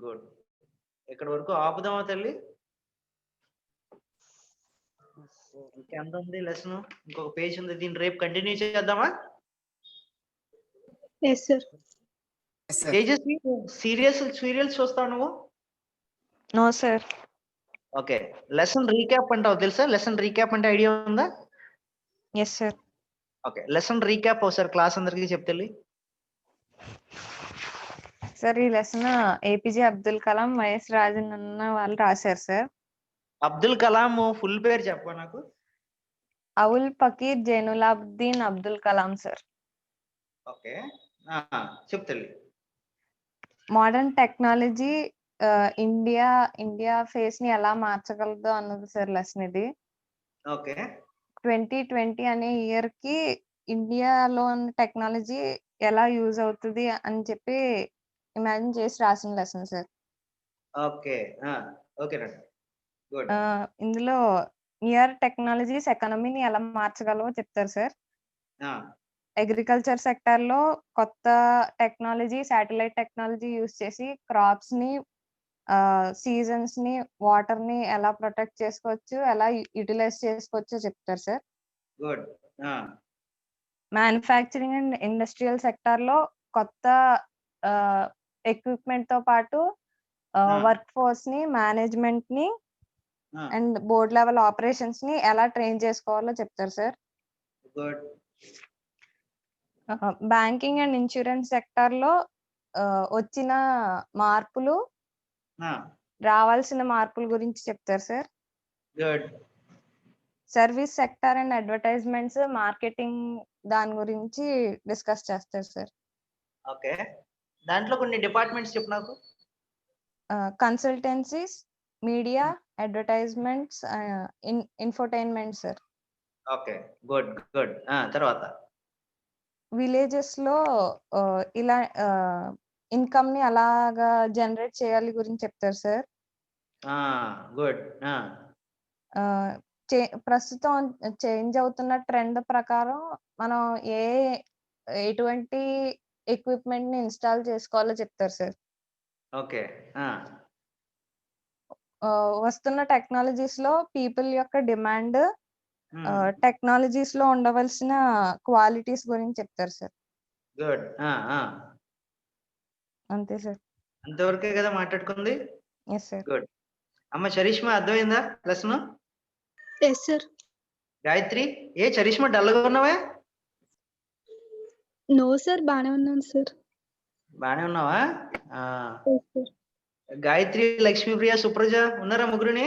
గుడ్. ఇక్కడ వరకు ఆపుదామా తల్లి? ఇంకెంత ఉంది లెసన్? ఇంకొక పేజ్ ఉంది, దీన్ని రేపు కంటిన్యూ చేద్దామా? Yes, sir. తేజస్వి సీరియల్స్ చూస్తావు నువ్వు? No sir. Okay, lesson recap అంటావు తెలుసా? లెసన్ రీక్యాప్ అంటే ఐడియా ఉందా? Yes sir. Okay, lesson recap ఒకసారి క్లాస్ అందరికి చెప్తే. సార్ ఈ lesson APJ Abdul Kalam, YS Rajan వాళ్ళు రాశారు సార్. అబ్దుల్ కలాం ఫుల్ పేరు చెప్పు నాకు. అవుల్ పకీర్ జైనులాబ్దీన్ అబ్దుల్ కలాం సార్. ఓకే, చెప్తలే. మోడర్న్ టెక్నాలజీ ఇండియా ఫేస్ ని ఎలా మార్చగలదు అన్నది సార్ లెసన్ ఇది. ఓకే, 2020 అనే ఇయర్ కి ఇండియాలో ఉన్న టెక్నాలజీ ఎలా యూజ్ అవుతుంది అని చెప్పి ఇమాజిన్ చేసి రాసిన లెసన్ సార్. ఓకే, ఓకే రండి. గుడ్. ఇందులో ఇయర్ టెక్నాలజీస్ ఎకానమీని ఎలా మార్చగలవో చెప్తారు సార్. ఆ, అగ్రికల్చర్ సెక్టార్‌లో కొత్త టెక్నాలజీ, శాటిలైట్ టెక్నాలజీ యూజ్ చేసి క్రాప్స్‌ని సీజన్స్‌ని, వాటర్‌ని ఎలా ప్రొటెక్ట్ చేసుకోవచ్చు, ఎలా యుటిలైజ్ చేసుకోవచ్చో చెప్తారు సార్. గుడ్. ఆ, మ్యానుఫ్యాక్చరింగ్ అండ్ ఇండస్ట్రియల్ సెక్టార్‌లో కొత్త ఎక్విప్‌మెంట్‌తో పాటు వర్క్ ఫోర్స్‌ని, మేనేజ్‌మెంట్‌ని ఆ, అండ్ బోర్డ్ లెవెల్ ఆపరేషన్స్‌ని ఎలా ట్రైన్ చేసుకోవాలో చెప్తారు sir. Good. Banking and insurance సెక్టార్‌లో వచ్చిన మార్పులు, ఆ, రావాల్సిన మార్పుల గురించి చెప్తారు sir. Good. Service sector and advertisements, marketing దాని గురించి డిస్కస్ చేస్తారు సార్. ఓకే. దాంట్లో కొన్ని డిపార్ట్మెంట్స్ చెప్పు నాకు. Consultancies, media, advertisements, infotainment sir. Okay. Good, good. తర్వాత. విలేజెస్‌లో ఇలా ఇన్‌కమ్‌ని అలాగా జనరేట్ చేయాలి గురించి చెప్తారు సార్. గుడ్. ఆహ్, ప్రస్తుతం చేంజ్ అవుతున్న ట్రెండ్ ప్రకారం మనం ఎటువంటి ఎక్విప్‌మెంట్‌ని ఇన్‌స్టాల్ చేసుకోవాలో చెప్తారు సార్. ఓకే. వస్తున్న టెక్నాలజీస్‌లో పీపుల్ యొక్క డిమాండ్, టెక్నాలజీస్‌లో ఉండవలసిన క్వాలిటీస్ గురించి చెప్తారు సార్. గుడ్. అంతే సార్. అంతవరకే కదా మాట్లాడుకుంది. Yes sir. గుడ్. అమ్మ చరిష్మా అర్థమైందా lesson? Yes sir. Gayatri, Charishma డల్గా ఉన్నావే? నో సార్, బానే ఉన్నాను సార్. బానే ఉన్నావా? Yes sir. గాయత్రి, లక్ష్మీప్రియ, సుప్రజ ఉన్నారా ముగ్గురుని?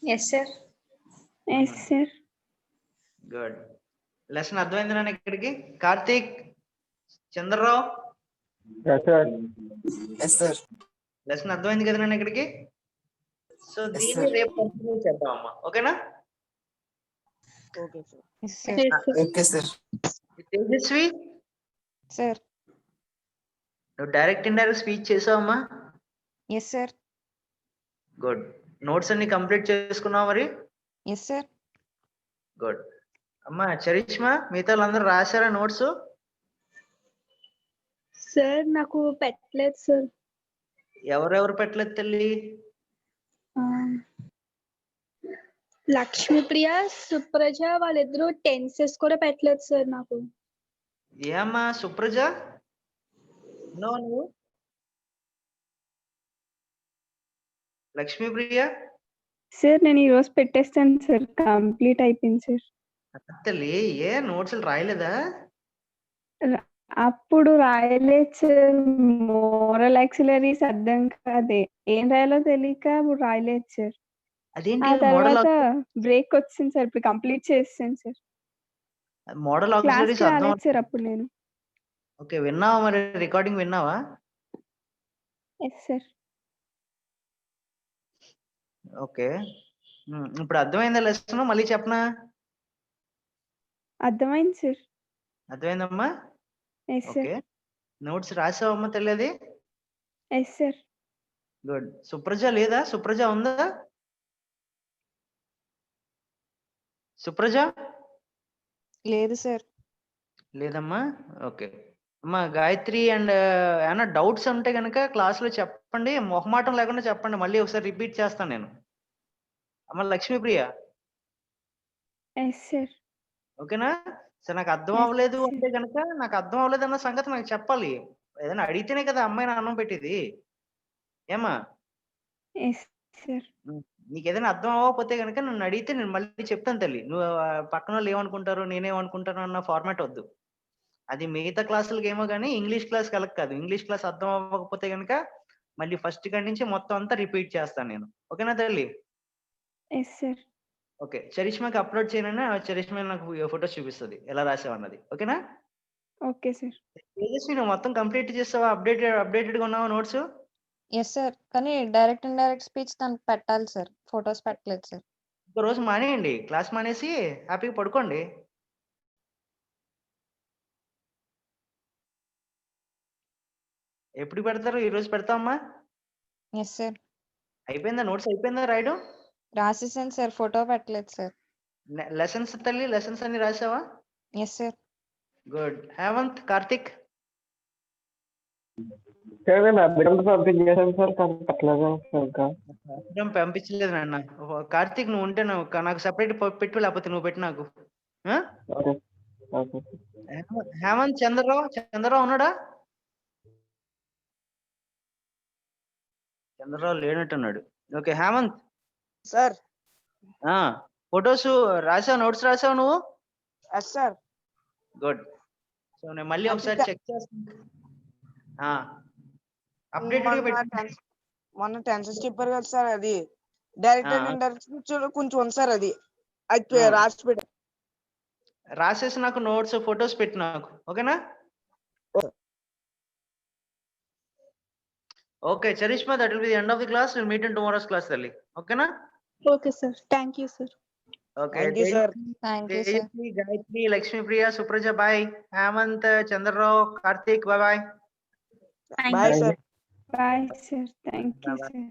Yes, sir. Yes sir. Good. Lesson అర్థమైంది నాన్న ఇక్కడికి? Karthik, Chandrarao, Yes, sir. Lesson అర్థమైంది కదా నాన్న ఇక్కడికి? సో దీన్ని sir. రేపు కంటిన్యూ చేద్దాం అమ్మా. ఓకేనా? Okay, sir. Yes sir. Yes sir. Okay, sir. Tejaswi, sir. నువ్వు డైరెక్ట్ ఇండైరెక్ట్ స్పీచ్ చేసావమ్మా? Yes sir. గుడ్. నోట్స్ అన్ని కంప్లీట్ చేసుకున్నావా మరి? Yes sir. గుడ్. అమ్మా చరిష్మా, మిగతా వాళ్ళందరూ రాశారా నోట్స్? సార్ నాకు పెట్టలేదు సార్. ఎవరెవరు పెట్టలేదు తల్లి? లక్ష్మీప్రియ, సుప్రజ వాళ్ళిద్దరూ టెన్సెస్ కూడా పెట్టలేదు సార్ నాకు. ఏమ్మా సుప్రజ, నువ్వు లక్ష్మీప్రియ? సార్ నేను ఈరోజు పెట్టేస్తాను సార్, కంప్లీట్ అయిపోయింది సార్. తల్లి నోట్స్ రాయలేదా? అప్పుడు రాయలేదు సార్, మోరల్ యాక్సిలరీస్ అర్థం కాదే, ఏం రాయాలో తెలియక అప్పుడు రాయలేదు సార్. అదేంటి ఆ మోడల్ తర్వాత బ్రేక్ వచ్చింది సార్, ఇప్పుడు కంప్లీట్ చేస్తాను సార్. మోడల్ క్లాస్ ఆక్సిలరీస్ అర్థం? రాలేదు సార్ అప్పుడు నేను. ఓకే, విన్నావా మరి? రికార్డింగ్ విన్నావా? Yes sir. ఓకే. ఇప్పుడు అర్థమైందా లెసన్? మళ్ళీ చెప్పనా? అర్థమైంది సార్. అర్థమైందమ్మా? Yes sir. ఓకే. నోట్స్ రాసావమ్మా తల్లి అది? Yes sir. గుడ్. సుప్రజ లేదా? సుప్రజ ఉందా? సుప్రజ లేదు సార్. లేదమ్మా. ఓకే. అమ్మా గాయత్రి అండ్ ఏమన్నా డౌట్స్ ఉంటే కనుక క్లాస్లో చెప్పండి, మొహమాటం లేకుండా చెప్పండి, మళ్ళీ ఒకసారి రిపీట్ చేస్తాను నేను. అమ్మ లక్ష్మీప్రియ, ఎస్ సార్. ఓకేనా? సరే, నాకు అర్థం Yes, అవ్వలేదు sir. అంటే కనుక నాకు అర్థం అవ్వలేదు అన్న సంగతి నాకు చెప్పాలి. ఏదైనా అడిగితేనే కదా అమ్మాయిని అన్నం పెట్టేది. ఏమ్మా? Yes sir. నీకు ఏదైనా అర్థం అవ్వకపోతే కనుక నన్ను అడిగితే నేను మళ్ళీ చెప్తాను తల్లి. నువ్వు పక్కన వాళ్ళు ఏమనుకుంటారు, నేనేమనుకుంటాను అన్న ఫార్మాట్ వద్దు. అది మిగతా క్లాసులకి ఏమో కానీ ఇంగ్లీష్ క్లాస్కి వెళ్ళక కాదు. ఇంగ్లీష్ క్లాస్ అర్థం అవ్వకపోతే కనుక మళ్ళీ ఫస్ట్ కాడి నుంచి మొత్తం అంతా రిపీట్ చేస్తాను నేను. ఓకేనా తల్లి? Yes sir. ఓకే. చరిష్మాకి అప్లోడ్ చేయనన్నా చరిష్మా నాకు ఫొటోస్ చూపిస్తుంది ఎలా రాసావన్నది. ఓకేనా? Okay sir. తేజస్వి, నువ్వు మొత్తం కంప్లీట్ చేస్తావా? అప్డేటెడ్గా ఉన్నావా నోట్స్? Yes sir. కానీ డైరెక్ట్, ఇండైరెక్ట్ స్పీచ్ తనకు పెట్టాలి సార్. ఫోటోస్ పెట్టలేదు సార్. ఒక రోజు మానేయండి, క్లాస్ మానేసి హ్యాపీగా పడుకోండి. ఎప్పుడు పెడతారు? ఈ రోజు పెడతామమ్మా? Yes sir. అయిపోయిందా? నోట్స్ అయిపోయిందా రాయడం? రాసేసాను సార్, ఫోటో పెట్టలేదు సార్. లెసన్స్ తల్లి, లెసన్స్ అన్ని రాసావా? Yes sir. Good. Hemanth, Karthik? Sir నేను అభినందన పంపించేసాను సార్, కానీ పెట్టలేదు సార్ ఇంకా. పంపించలేదు నాన్న. కార్తిక్ నువ్వు ఉంటే నాకు సపరేట్ పెట్టు, లేకపోతే నువ్వు పెట్టు నాకు. ఆ? ఓకే ఓకే హేమంత్, చంద్రరావు ఉన్నాడా? చంద్రరావు లేనట్టున్నాడు. Okay Hemanth, sir. ఫొటోస్ రాసావు, నోట్స్ రాసావు నువ్వు? Yes sir. గుడ్. సో నేను మళ్ళీ ఒకసారి చెక్ చేస్తాను. అప్డేటెడ్ మొన్న టెన్సెస్ చెప్పారు కదా సార్, అది డైరెక్ట్ అండ్ ఇండైరెక్ట్ కొంచెం ఉంది సార్, అది రాసి పెట్టారు. రాసేసి నాకు నోట్స్, ఫొటోస్ పెట్టి నాకు, ఓకేనా? Okay Charishma, that will be the end of the class. Will meet in tomorrow's class తల్లి, ఓకేనా? Okay, sir. Thank you, sir. Okay. Thank you sir. Thank you sir. Tejaswi, Gayatri, Lakshmipriya, Supraja bye. Hemanth, Chandrarao, Karthik bye. Thank bye you. Sir. Bye, sir. Thank you, Bye-bye. sir.